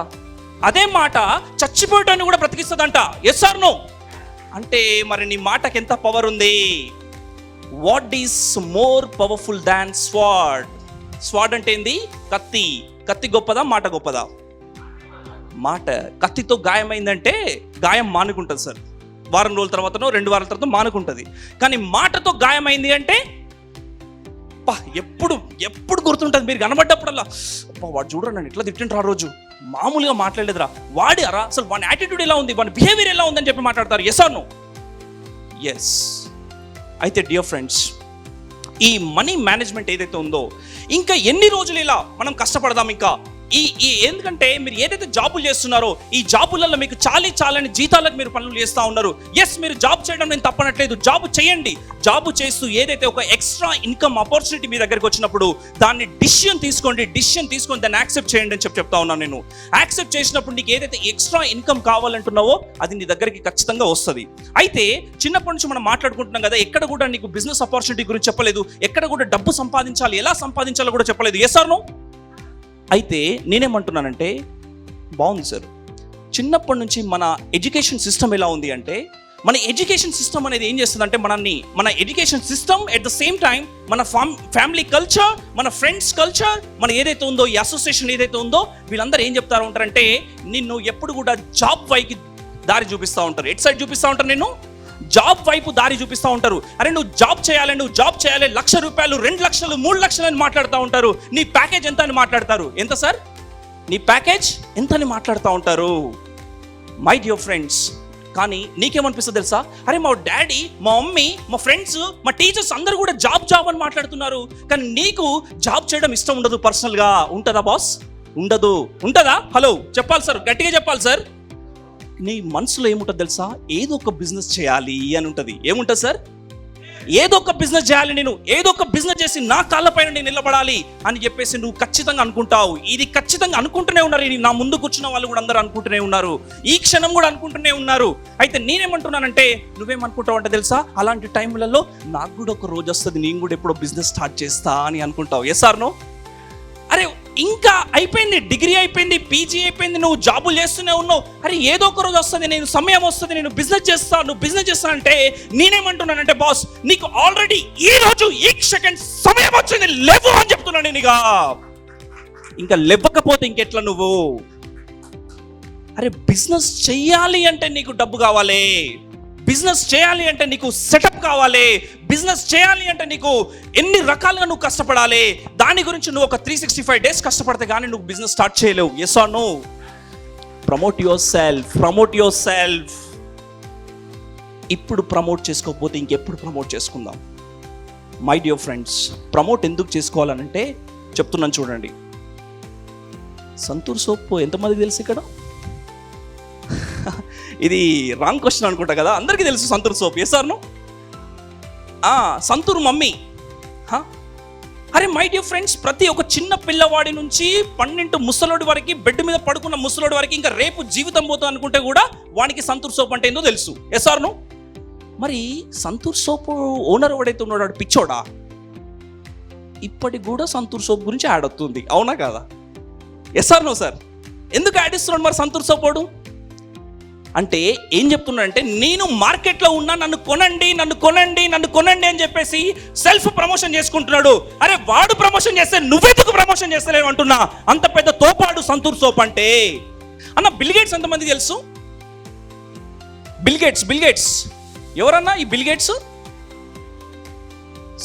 అదే మాట చచ్చిపోయటాన్ని కూడా బ్రతికిస్తుందంట. Yes or no? అంటే మరి నీ మాటకి ఎంత పవర్ ఉంది? What is more powerful than sword? Sword అంటే ఏంది? కత్తి. కత్తి గొప్పదా, మాట గొప్పదా? మాట. కత్తితో గాయమైందంటే గాయం మానుకుంటుంది సార్. వారం రోజుల తర్వాతనో 2 వారాల తర్వాత మానుకుంటుంది. కానీ మాటతో గాయమైంది అంటే ఎప్పుడు గుర్తుంటుంది. మీరు కనబడ్డప్పుడల్లా వాడు చూడరా నన్ను ఇట్లా తిట్టిండ్రు, ఆ రోజు మామూలుగా మాట్లాడలేదురా, వాడి అరా అసలు వాడి యాటిట్యూడ్ ఎలా ఉంది, వాడి బిహేవియర్ ఎలా ఉందని చెప్పి మాట్లాడతారు. Yes or no? ఎస్. అయితే డియర్ ఫ్రెండ్స్, ఈ మనీ మేనేజ్మెంట్ ఏదైతే ఉందో, ఇంకా ఎన్ని రోజులు ఇలా మనం కష్టపడదాం? ఇంకా ఎందుకంటే మీరు ఏదైతే జాబులు చేస్తున్నారో ఈ జాబులలో మీకు చాలని జీతాలకు మీరు పనులు చేస్తూ ఉన్నారు. ఎస్, మీరు జాబ్ చేయడం నేను తప్పనట్లేదు, జాబ్ చేయండి. జాబ్ చేస్తూ ఏదైతే ఒక ఎక్స్ట్రా ఇన్కమ్ ఆపర్చునిటీ మీ దగ్గరికి వచ్చినప్పుడు దాన్ని డిసిషన్ తీసుకొని దాన్ని యాక్సెప్ట్ చేయండి అని చెప్తా ఉన్నాను నేను. యాక్సెప్ట్ చేసినప్పుడు నీకు ఏదైతే ఎక్స్ట్రా ఇన్కమ్ కావాలంటున్నావో అది నీ దగ్గరికి ఖచ్చితంగా వస్తుంది. అయితే చిన్నప్పటి నుంచి మనం మాట్లాడుకుంటున్నాం కదా, ఎక్కడ కూడా నీకు బిజినెస్ ఆపర్చునిటీ గురించి చెప్పలేదు, ఎక్కడ కూడా డబ్బు సంపాదించాలి, ఎలా సంపాదించాలో కూడా చెప్పలేదు. Yes or no? అయితే నేనేమంటున్నానంటే, బాగుంది సార్, చిన్నప్పటి నుంచి మన ఎడ్యుకేషన్ సిస్టమ్ ఎలా ఉంది అంటే మన ఎడ్యుకేషన్ సిస్టమ్ అనేది ఏం చేస్తుందంటే మన education system at the same time మన ఫ్యామిలీ కల్చర్, మన ఫ్రెండ్స్ కల్చర్, మన ఏదైతే ఉందో ఈ అసోసియేషన్ ఏదైతే ఉందో వీళ్ళందరూ ఏం చెప్తారు ఉంటారంటే నిన్ను ఎప్పుడు కూడా జాబ్ వైపు దారి చూపిస్తూ ఉంటారు. ఎట్ సైడ్ చూపిస్తూ ఉంటారు, నిన్ను జాబ్ వైపు దారి చూపిస్తూ ఉంటారు. అరే నువ్వు జాబ్ చేయాలి, 1,00,000, 2 లక్షలు, 3 లక్షలు అని మాట్లాడుతూ ఉంటారు. నీ ప్యాకేజ్ ఎంత అని మాట్లాడతారు. ఎంత సార్ నీ ప్యాకేజ్ ఎంత అని మాట్లాడుతూ ఉంటారు మై డియర్ ఫ్రెండ్స్. కానీ నీకేమనిపిస్తుంది తెలుసా, అరే మా డాడీ, మా మమ్మీ, మా ఫ్రెండ్స్, మా టీచర్స్ అందరూ కూడా జాబ్ అని మాట్లాడుతున్నారు, కానీ నీకు జాబ్ చేయడం ఇష్టం ఉండదు. పర్సనల్గా ఉంటుందా బాస్? ఉండదు. ఉంటుందా? హలో చెప్పాలి సార్, గట్టిగా చెప్పాలి సార్. నీ మనసులో ఏముంటుంది తెలుసా, ఏదో ఒక బిజినెస్ చేయాలి అని ఉంటుంది. ఏముంటుంది సార్? ఏదో ఒక బిజినెస్ చేయాలి, నేను ఏదో ఒక బిజినెస్ చేసి నా కాళ్ళపైన నేను నిలబడాలి అని చెప్పేసి నువ్వు ఖచ్చితంగా అనుకుంటావు. ఇది ఖచ్చితంగా అనుకుంటూనే ఉన్నారు. ఇది నా ముందు కూర్చున్న వాళ్ళు కూడా అందరూ అనుకుంటూనే ఉన్నారు, ఈ క్షణం కూడా అనుకుంటూనే ఉన్నారు. అయితే నేనేమంటున్నానంటే నువ్వేమనుకుంటావు అంటే తెలుసా, అలాంటి టైంలలో నాకు కూడా ఒక రోజు వస్తుంది, నేను కూడా ఎప్పుడో బిజినెస్ స్టార్ట్ చేస్తా అని అనుకుంటావు. Yes or no? అరే ఇంకా అయిపోయింది, డిగ్రీ అయిపోయింది, పీజీ అయిపోయింది, నువ్వు జాబులు చేస్తూనే ఉన్నావు. అరే ఏదో ఒక రోజు వస్తుంది, నేను సమయం వస్తుంది, నేను బిజినెస్ చేస్తాను, నువ్వు బిజినెస్ చేస్తా అంటే నేనేమంటున్నానంటే బాస్, నీకు ఆల్రెడీ ఈ రోజు ఈ సెకండ్ సమయం వచ్చింది, లేవు అని చెప్తున్నాను నేను. ఇంకా లేవకపోతే ఇంకెట్లా నువ్వు? అరే బిజినెస్ చెయ్యాలి అంటే నీకు డబ్బు కావాలి, బిజినెస్ చేయాలి అంటే నీకు సెటప్ కావాలి, బిజినెస్ చేయాలి అంటే నీకు ఎన్ని రకాలుగా నువ్వు కష్టపడాలి. దాని గురించి నువ్వు ఒక 365 days కష్టపడితే కానీ నువ్వు బిజినెస్ స్టార్ట్ చేయలేవు. Yes or no? Promote yourself. ఇప్పుడు ప్రమోట్ చేసుకోకపోతే ఇంకెప్పుడు ప్రమోట్ చేసుకుందాం? మై డియర్ ఫ్రెండ్స్, ప్రమోట్ ఎందుకు చేసుకోవాలనంటే చెప్తున్నాను చూడండి. సంతూర్ సోప్ ఎంతమందికి తెలుసు ఇక్కడ? ఇది రాంగ్ క్వశ్చన్ అనుకుంటా కదా, అందరికీ తెలుసు Santoor soap. Yes or no? Santoor mummy. అరే మై డియర్ ఫ్రెండ్స్, ప్రతి ఒక్క చిన్న పిల్లవాడి నుంచి 12 ముసలోడి వరకు, బెడ్ మీద పడుకున్న ముసలోడి వరకు, ఇంకా రేపు జీవితం పోతుంది అనుకుంటే కూడా వానికి సంతూర్ సోప్ అంటే ఏందో తెలుసు. Yes or no? మరి సంతూర్ సోప్ ఓనర్ ఎవడైతే ఉన్నాడు వాడు పిచ్చోడా? ఇప్పటికి కూడా సంతూర్ సోప్ గురించి యాడ్ అవుతుంది, అవునా కదా? Yes or no sir? ఎందుకు యాడ్ ఇస్తున్నాడు మరి సంతూర్ సోప్ వాడు? అంటే ఏం చెప్తున్నాడంటే నేను మార్కెట్లో ఉన్నా, నన్ను కొనండి అని చెప్పేసి సెల్ఫ్ ప్రమోషన్ చేసుకుంటున్నాడు. అరే వాడు ప్రమోషన్ చేస్తే నువ్వెందుకు ప్రమోషన్ చేస్తలేవు అంటున్నా. అంత పెద్ద తోపాడు సంతూర్ సోప్ అంటే. అన్న బిల్ గేట్స్ ఎంతమంది తెలుసు? బిల్ గేట్స్ ఎవరన్నా? ఈ బిల్ గేట్స్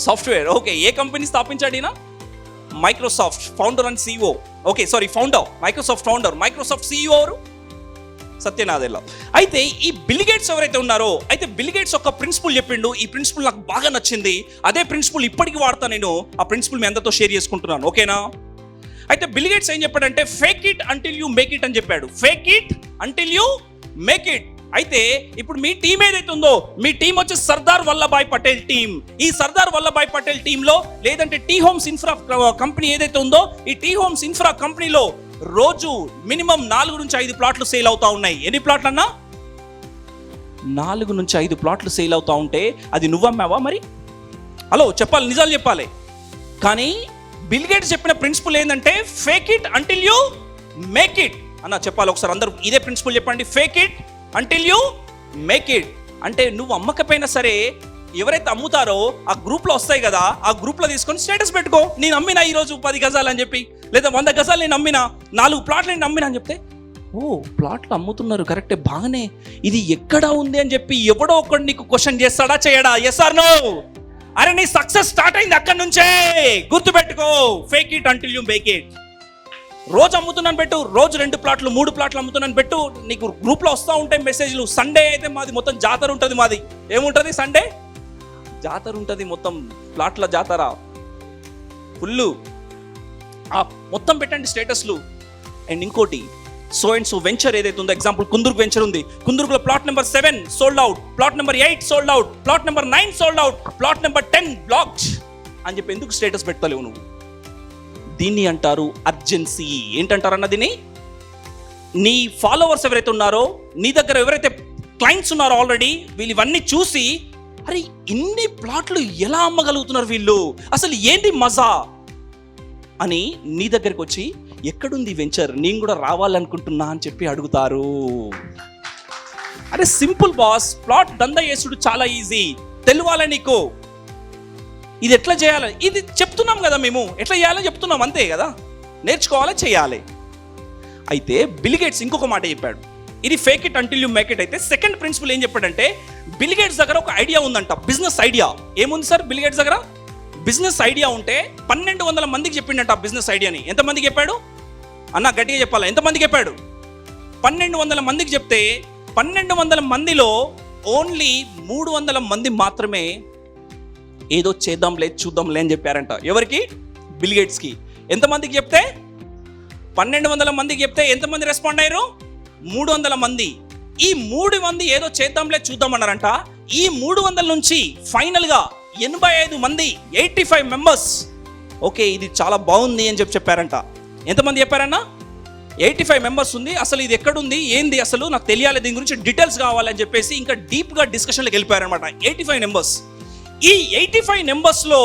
సాఫ్ట్వేర్, ఓకే, ఏ కంపెనీ స్థాపించాడు ఈయన? Microsoft founder and CEO. Okay sorry, Microsoft founder. Microsoft CEO ఎవరు? సత్యనాదెల్లా. అయితే ఈ బిల్ గేట్స్ ఎవరైతే ఉన్నారో, అయితే బిల్ గేట్స్ ఒక ప్రిన్సిపల్ చెప్పిండు. ఈ ప్రిన్సిపల్ నాకు బాగా నచ్చింది, అదే ప్రిన్సిపల్ ఇప్పటికీ వాడతా నేను. ఆ ప్రిన్సిపల్ మీ అందరితో షేర్ చేసుకుంటున్నాను, ఓకేనా? అయితే బిల్ గేట్స్ ఏం చెప్పాడంటే fake it until you make it అని చెప్పాడు. Fake it until you make it. అయితే ఇప్పుడు మీ టీం ఏదైతే ఉందో, మీ టీం వచ్చి సర్దార్ వల్లభాయ్ పటేల్ టీం. ఈ సర్దార్ వల్లభాయ్ పటేల్ టీంలో లేదంటే టీ హోమ్స్ ఇన్ఫ్రా కంపెనీ ఏదైతే ఉందో, ఈ టీ హోమ్స్ ఇన్ఫ్రా కంపెనీలో రోజు మినిమం 4 నుంచి 5 ప్లాట్లు సేల్ అవుతా ఉన్నాయి. ఎన్ని ప్లాట్లు అన్నా? 4 నుంచి 5 ప్లాట్లు సేల్ అవుతా ఉంటే అది నువ్వమ్మావా మరి? హలో చెప్పాలి, నిజాలు చెప్పాలి. కానీ బిల్ గేట్స్ చెప్పిన ప్రిన్సిపల్ ఏంటంటే fake it until you make it అన్న. చెప్పాలి ఒకసారి అందరూ ఇదే ప్రిన్సిపల్ చెప్పండి. Fake it until you make it అంటే నువ్వు అమ్మకపోయినా సరే ఎవరైతే అమ్ముతారో ఆ గ్రూప్లో వస్తాయి కదా, ఆ గ్రూప్లో తీసుకొని స్టేటస్ పెట్టుకో, నేను అమ్మినా ఈరోజు 10 గజాలు అని చెప్పి, లేదా 100 గజాలు నేను అమ్మినా, 4 ప్లాట్లు నేను అమ్మినా అని చెప్తే, ఓ ప్లాట్లు అమ్ముతున్నారు కరెక్టే, బాగానే, ఇది ఎక్కడ ఉంది అని చెప్పి ఎవడో ఒకడు నీకు క్వశ్చన్ చేస్తాడా, చేయడా? Yes or no? అరే నీ సక్సెస్ స్టార్ట్ అయింది అక్కడి నుంచే, గుర్తుపెట్టుకో. Fake it until you make it. రోజు అమ్ముతున్నాను పెట్టు, రోజు 2 ప్లాట్లు 3 ప్లాట్లు అమ్ముతున్నాను పెట్టు, నీకు గ్రూప్లో వస్తూ ఉంటాయి మెసేజ్లు. సండే అయితే మాది మొత్తం జాతర ఉంటుంది. మాది ఏముంటుంది? సండే జాతర ఉంటుంది, మొత్తం ప్లాట్ల జాతర ఫుల్లు. మొత్తం పెట్టండి స్టేటస్లు. అండ్ ఇంకోటి, సో అండ్ సో వెంచర్ ఏదైతే ఉందో, ఎగ్జాంపుల్ కుందుర్గ్ వెంచర్ ఉంది, కుందుర్గ్లో plot number 7 sold out, plot number 8 sold out, plot number 9 sold out, plot number 10 blocked అని చెప్పి ఎందుకు స్టేటస్ పెట్టలేవు నువ్వు? దీన్ని అంటారు అర్జెన్సీ. ఏంటంటారన్న దీన్ని? నీ ఫాలోవర్స్ ఎవరైతే ఉన్నారో, నీ దగ్గర ఎవరైతే క్లయింట్స్ ఉన్నారో ఆల్రెడీ, వీళ్ళు ఇవన్నీ చూసి అరే ఇన్ని ప్లాట్లు ఎలా అమ్మగలుగుతున్నారు వీళ్ళు, అసలు ఏంటి మజా అని నీ దగ్గరికి వచ్చి ఎక్కడుంది వెంచర్, నేను కూడా రావాలనుకుంటున్నా అని చెప్పి అడుగుతారు. అరే సింపుల్ బాస్, ప్లాట్ దందా చేసుడు చాలా ఈజీ, తెలియాలి నీకు ఇది ఎట్లా చేయాలి, ఇది చెప్తున్నాం కదా మేము, ఎట్లా చేయాలని చెప్తున్నాం అంతే కదా, నేర్చుకోవాలి చేయాలి. అయితే బిల్ గేట్స్ ఇంకొక మాట చెప్పాడు, ఇది fake it until you make it. అయితే సెకండ్ ప్రిన్సిపల్ ఏం చెప్పాడంటే, బిల్ గేట్స్ దగ్గర ఒక ఐడియా ఉందంట, బిజినెస్ ఐడియా. ఏముంది సార్ బిల్ గేట్స్ దగ్గర? బిజినెస్ ఐడియా ఉంటే 1200 మందికి చెప్పిండట ఆ బిజినెస్ ఐడియాని. ఎంతమందికి చెప్పాడు అన్న, గట్టిగా చెప్పాలా, ఎంతమందికి చెప్పాడు? 1200 మందికి చెప్తే 1200 మందిలో ఓన్లీ 300 మంది మాత్రమే ఏదో చేద్దాంలే చూద్దాంలే అని చెప్పారంట. ఎవరికి? బిల్ గేట్స్కి. ఎంతమందికి చెప్తే? 1200 మందికి చెప్తే ఎంతమంది రెస్పాండ్ అయ్యారు? 300 మంది. ఈ 3 మంది ఏదో చేద్దాంలే చూద్దామన్నారంట. ఈ 300 నుంచి ఫైనల్గా 85 మంది, 85 మెంబర్స్ ఓకే ఇది చాలా బాగుంది అని చెప్పారంట. ఎంతమంది చెప్పారన్నా? 85 మెంబర్స్ ఉంది. అసలు ఇది ఎక్కడుంది, ఏంది, అసలు నాకు తెలియాలి, దీని గురించి డీటెయిల్స్ కావాలని చెప్పేసి ఇంకా డీప్గా డిస్కషన్లోకి వెళ్ళిపోయారనమాట 85 మెంబర్స్. ఈ 85 మెంబర్స్లో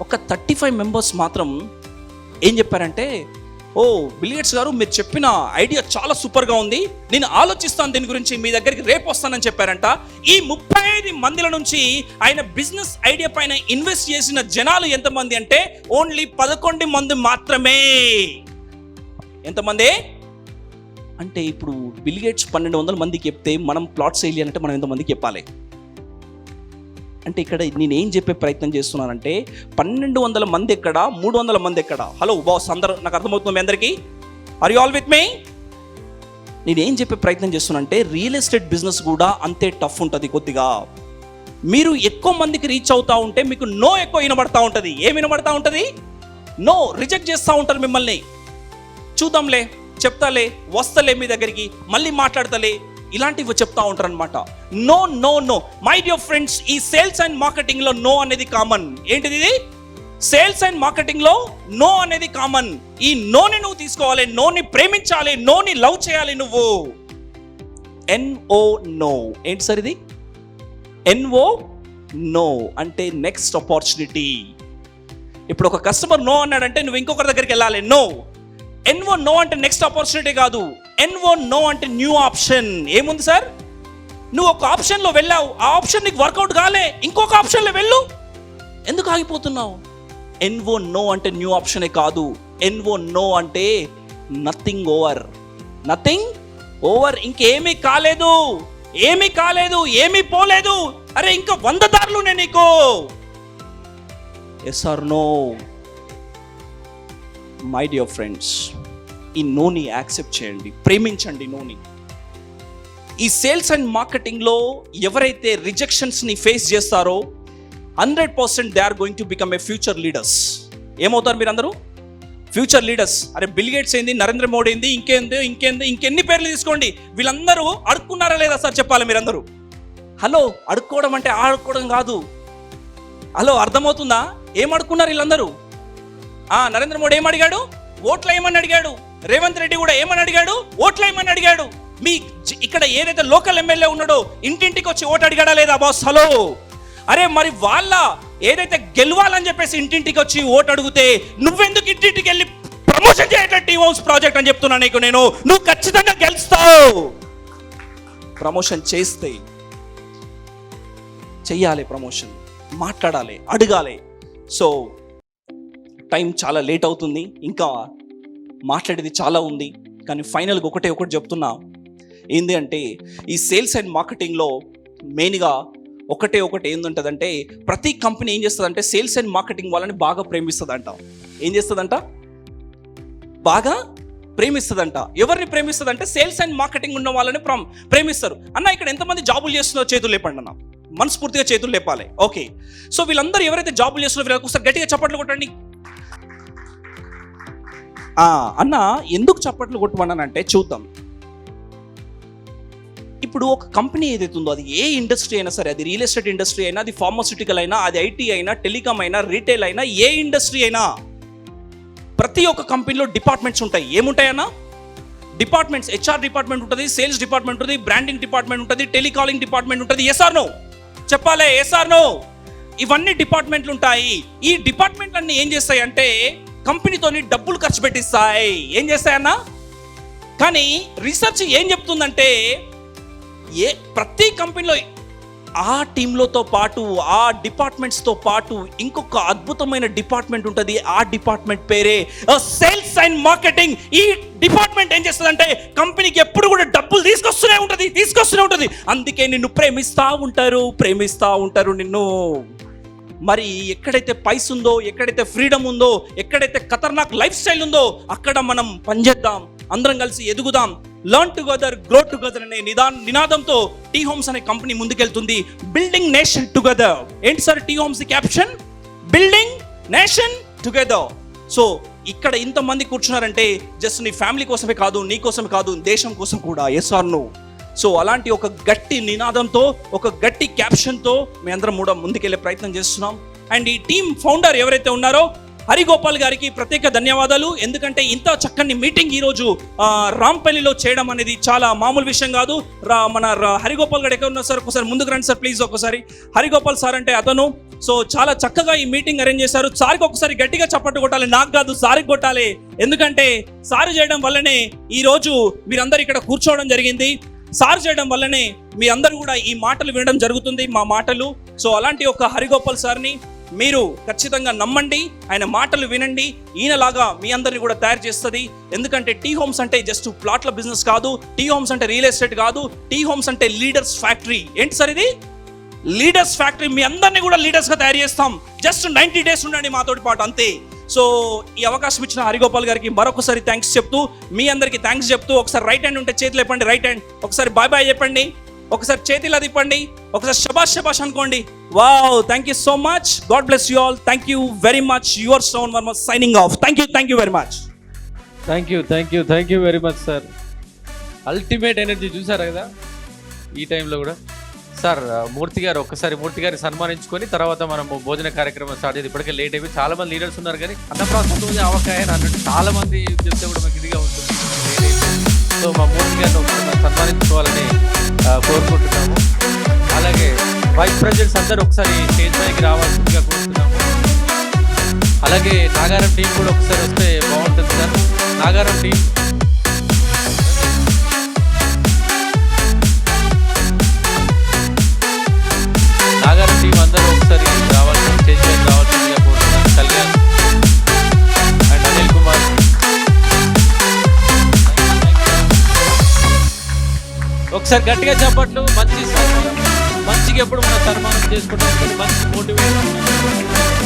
ఒక 35 మెంబర్స్ మాత్రం ఏం చెప్పారంటే, ఓ బిల్ గేట్స్ గారు మీరు చెప్పిన ఐడియా చాలా సూపర్గా ఉంది, నేను ఆలోచిస్తాను దీని గురించి, మీ దగ్గరికి రేపు వస్తానని చెప్పారంట. ఈ 35 మందిల నుంచి ఆయన బిజినెస్ ఐడియా పైన ఇన్వెస్ట్ చేసిన జనాలు ఎంతమంది అంటే ఓన్లీ 11 మంది మాత్రమే. ఎంతమంది అంటే ఇప్పుడు బిల్ గేట్స్ 1200 మందికి చెప్తే మనం ప్లాట్ సేల్ చేయాలంటే మనం ఎంతమందికి చెప్పాలి అంటే, ఇక్కడ నేనేం చెప్పే ప్రయత్నం చేస్తున్నానంటే 1200 మంది ఎక్కడ, 300 మంది ఎక్కడ? హలో బాస్, అందరూ నాకు అర్థమవుతుంది మీ అందరికీ? Are you all with me? నేనేం చెప్పే ప్రయత్నం చేస్తున్నానంటే రియల్ ఎస్టేట్ బిజినెస్ కూడా అంతే టఫ్ ఉంటుంది కొద్దిగా. మీరు ఎక్కువ మందికి రీచ్ అవుతూ ఉంటే మీకు నో ఎక్కువ వినబడతా ఉంటుంది. ఏం వినబడతా ఉంటుంది? నో. రిజెక్ట్ చేస్తూ ఉంటారు మిమ్మల్ని. చూద్దాంలే, చెప్తాలే, వస్తలే మీ దగ్గరికి, మళ్ళీ మాట్లాడతలే, ఇలాంటివి చెప్తా ఉంటారు అనమాట. No no no my dear friends, ఈ సేల్స్ అండ్ మార్కెటింగ్ లో నో అనేది కామన్. ఏంటిది ఇది? సేల్స్ అండ్ మార్కెటింగ్ లో నో అనేది కామన్. ఈ నోని నువ్వు తీసుకోవాలి, నోని ప్రేమించాలి, నోని లవ్ చేయాలి నువ్వు. NO no. ఏంటి సార్ ఇది? NO నో అంటే నెక్స్ట్ ఆపర్చునిటీ. ఇప్పుడు ఒక కస్టమర్ నో అన్నాడంటే నువ్వు ఇంకొకరి దగ్గరికి వెళ్ళాలి. నో. NO నో అంటే నెక్స్ట్ ఆపర్చునిటీ కాదు. NO నో అంటే న్యూ ఆప్షన్. ఏముంది సార్? నువ్వు ఒక ఆప్షన్లో వెళ్ళావు, ఆ ఆప్షన్ నీకు వర్కౌట్ కాలే, ఇంకొక ఆప్షన్లో వెళ్ళు. ఎందుకు ఆగిపోతున్నావు? NO నో అంటే న్యూ ఆప్షనే కాదు. NO నో అంటే నథింగ్ ఓవర్. Nothing over. ఇంకేమీ కాలేదు, ఏమీ కాలేదు, ఏమీ పోలేదు. అరే ఇంకా 100 దారులు నేను నీకు. Yes or no? My dear friends, ఈ నోని యాక్సెప్ట్ చేయండి, ప్రేమించండి నోని. ఈ సేల్స్ అండ్ మార్కెటింగ్లో ఎవరైతే రిజెక్షన్స్ని ఫేస్ చేస్తారో 100% they are going to become a future leaders. ఏమవుతారు మీరందరూ? Future leaders. అరే బిల్ గేట్స్ ఏంది, నరేంద్ర మోడీ ఏంది, ఇంకెన్ని పేర్లు తీసుకోండి, వీళ్ళందరూ అడుక్కున్నారా లేదా సార్ చెప్పాలి మీరందరూ. హలో, అడుక్కోవడం అంటే అడుక్కోవడం కాదు. హలో, అర్థమవుతుందా? ఏం అడుక్కున్నారు వీళ్ళందరూ? నరేంద్ర మోడీ ఏం అడిగాడు? ఓట్లు వేయమని అడిగాడు. రేవంత్ రెడ్డి కూడా ఏమని అడిగాడు? ఓట్లు వేయమని అడిగాడు. మీ ఇక్కడ ఏదైతే లోకల్ ఎమ్మెల్యే ఉన్నాడో ఇంటింటికి వచ్చి ఓటు అడిగాడా లేదా బాస్? హలో. అరే మరి వాళ్ళ ఏదైతే గెలవాలని చెప్పేసి ఇంటింటికి వచ్చి ఓటు అడిగితే నువ్వెందుకు ఇంటింటికి వెళ్ళి ప్రమోషన్ చేయటం టీమ్ హౌస్ ప్రాజెక్ట్ అని చెప్తున్నా నీకు నేను. నువ్వు ఖచ్చితంగా గెలుస్తావు. ప్రమోషన్ చేస్తే చెయ్యాలి, ప్రమోషన్ మాట్లాడాలి, అడగాలి. సో టైం చాలా లేట్ అవుతుంది, ఇంకా మాట్లాడేది చాలా ఉంది. కానీ ఫైనల్గా ఒకటి చెప్తున్నా, ఏంది అంటే ఈ సేల్స్ అండ్ మార్కెటింగ్లో మెయిన్గా ఒకటి ఏందుంటుందంటే ప్రతి కంపెనీ ఏం చేస్తుందంటే సేల్స్ అండ్ మార్కెటింగ్ వాళ్ళని బాగా ప్రేమిస్తుందంట. ఏం చేస్తుందంట? బాగా ప్రేమిస్తుందంట. ఎవరిని ప్రేమిస్తుందంటే సేల్స్ అండ్ మార్కెటింగ్ ఉన్న వాళ్ళని ప్రేమిస్తారు. అన్న ఇక్కడ ఎంతమంది జాబులు చేస్తున్నారో చేతులు లేపండి అన్న, మనస్ఫూర్తిగా చేతులు లేపాలి. ఓకే, సో వీళ్ళందరూ ఎవరైతే జాబులు చేస్తున్నారో వీళ్ళకి ఒకసారి గట్టిగా చప్పట్లు కొట్టండి. అన్న ఎందుకు చప్పట్లు కొట్టమన్నానంటే చూద్దాం. ఇప్పుడు ఒక కంపెనీ ఏదైతే ఉందో అది ఏ ఇండస్ట్రీ అయినా సరే, అది రియల్ ఎస్టేట్ ఇండస్ట్రీ అయినా, అది ఫార్మాస్యూటికల్ అయినా, అది IT అయినా, టెలికామ్ అయినా, రీటైల్ అయినా, ఏ ఇండస్ట్రీ అయినా ప్రతి ఒక్క కంపెనీలో డిపార్ట్మెంట్స్ ఉంటాయి. ఏముంటాయన్నా? డిపార్ట్మెంట్స్. HR డిపార్ట్మెంట్ ఉంటుంది, సేల్స్ డిపార్ట్మెంట్ ఉంటుంది, బ్రాండింగ్ డిపార్ట్మెంట్ ఉంటుంది, టెలికాలింగ్ డిపార్ట్మెంట్ ఉంటుంది. ఎస్ ఆర్ నో చెప్పాలి? Yes or no? ఇవన్నీ డిపార్ట్మెంట్లు ఉంటాయి. ఈ డిపార్ట్మెంట్లన్నీ ఏం చేస్తాయి అంటే కంపెనీతోని డబ్బులు ఖర్చు పెట్టిస్తాయి. ఏం చేస్తాయన్నా? కానీ రీసెర్చ్ ఏం చెప్తుందంటే ప్రతి కంపెనీలో ఆ టీంలతో పాటు ఆ డిపార్ట్మెంట్స్తో పాటు ఇంకొక అద్భుతమైన డిపార్ట్మెంట్ ఉంటుంది. ఆ డిపార్ట్మెంట్ పేరే సేల్స్ అండ్ మార్కెటింగ్. ఈ డిపార్ట్మెంట్ ఏం చేస్తుందంటే కంపెనీకి ఎప్పుడు కూడా డబ్బులు తీసుకొస్తూనే ఉంటుంది. అందుకే నిన్ను ప్రేమిస్తూ ఉంటారు నిన్ను. మరి ఎక్కడైతే పైస్ ఉందో, ఎక్కడైతే ఫ్రీడమ్ ఉందో, ఎక్కడైతే ఖతర్నాక్ లైఫ్ స్టైల్ ఉందో అక్కడ మనం పనిచేద్దాం, అందరం కలిసి ఎదుగుదాం. లర్న్ టుగెదర్, గ్రో టుగెదర్ అనే నినాదంతో టీ హోమ్స్ అనే కంపెనీ ముందుకెళ్తుంది. Building nation together. ఏంటి sir T Homes caption? Building nation together. So ఇక్కడ ఇంతమంది కూర్చున్నారంటే జస్ట్ నీ ఫ్యామిలీ కోసమే కాదు, నీ కోసమే కాదు, దేశం కోసం కూడా. Yes or no? సో అలాంటి ఒక గట్టి నినాదంతో, ఒక గట్టి క్యాప్షన్తో మీ అందరం కూడా ముందుకెళ్ళే ప్రయత్నం చేస్తున్నాం. అండ్ ఈ టీమ్ ఫౌండర్ ఎవరైతే ఉన్నారో హరిగోపాల్ గారికి ప్రత్యేక ధన్యవాదాలు. ఎందుకంటే ఇంత చక్కని మీటింగ్ ఈరోజు రాంపల్లిలో చేయడం అనేది చాలా మామూలు విషయం కాదు. మన హరిగోపాల్ గారు ఎక్కడ ఉన్నారు సార్? ఒకసారి ముందుకు రండి సార్ ప్లీజ్. ఒకసారి హరిగోపాల్ సార్ అంటే అతను సో చాలా చక్కగా ఈ మీటింగ్ అరేంజ్ చేశారు. సార్కి ఒకసారి గట్టిగా చప్పట్టు కొట్టాలి, నాకు కాదు సార్కి కొట్టాలి. ఎందుకంటే సార్ చేయడం వల్లనే ఈరోజు మీరందరూ ఇక్కడ కూర్చోవడం జరిగింది. సార్ చేయడం వల్లనే మీ అందరూ కూడా ఈ మాటలు వినడం జరుగుతుంది, మా మాటలు. సో అలాంటి ఒక హరిగోపాల్ సార్ని మీరు ఖచ్చితంగా నమ్మండి, ఆయన మాటలు వినండి. ఈయనలాగా మీ అందరిని కూడా తయారు చేస్తుంది. ఎందుకంటే టీ హోమ్స్ అంటే జస్ట్ ప్లాట్ల బిజినెస్ కాదు, టీ హోమ్స్ అంటే రియల్ ఎస్టేట్ కాదు, టీ హోమ్స్ అంటే లీడర్స్ ఫ్యాక్టరీ. ఏంటి సార్ ఇది? Leaders factory. మీ అందరినీ కూడా లీడర్స్గా తయారు చేస్తాం. జస్ట్ 90 days ఉండండి మాతోటి పాటు, అంతే. సో ఈ అవకాశం ఇచ్చిన హరిగోపాల్ గారికి మరొకసారి థ్యాంక్స్ చెప్తూ, మీ అందరికీ థ్యాంక్స్ చెప్తూ, ఒకసారి రైట్ హ్యాండ్ ఉంటే చేతులు ఇవ్వండి, రైట్ హ్యాండ్. ఒకసారి బాయ్ బాయ్ చెప్పండి, ఒకసారి చేతిలో తిప్పండి, ఒకసారి శబాష్ శబాష్ అనుకోండి. Wow, thank you so much. God bless you all. Thank you very much. Your Shravan Varma signing off. Thank you very much. Thank you very much sir. Ultimate energy చూసారు కదా ఈ టైంలో కూడా. సార్ మూర్తి గారు, ఒక్కసారి మూర్తి గారిని సన్మానించుకొని తర్వాత మనము భోజన కార్యక్రమం స్టార్ట్ చేసి, ఇప్పటికే లేట్ అయిపోయి చాలా మంది లీడర్స్ ఉన్నారు కానీ అన్నప్రాసన అవకాశం అన్నట్టు చాలా మంది చెప్తే కూడా మాకు ఇదిగా ఉంటుంది. సో మా మూర్తి గారిని ఒకసారి సన్మానించుకోవాలని కోరుకుంటున్నాము. అలాగే వైస్ ప్రెసిడెంట్స్ అందరూ ఒకసారి స్టేజ్ పైకి రావాల్సిందిగా కోరుతున్నాము. అలాగే నాగారం టీం కూడా ఒకసారి వస్తే బాగుంటుంది సార్. నాగారం టీం అందరూ ఒకసారి రావాల్సింది, స్టేజ్ పైకి రావాల్సిందిగా కోరుతున్నాను. కళ్యాణ్ అండ్ అనిల్ కుమార్. ఒకసారి గట్టిగా చెప్పట్లు. మంచిగా ఎప్పుడు మనం సన్మానం చేసుకుంటాం, మంచి మోటివేషన్.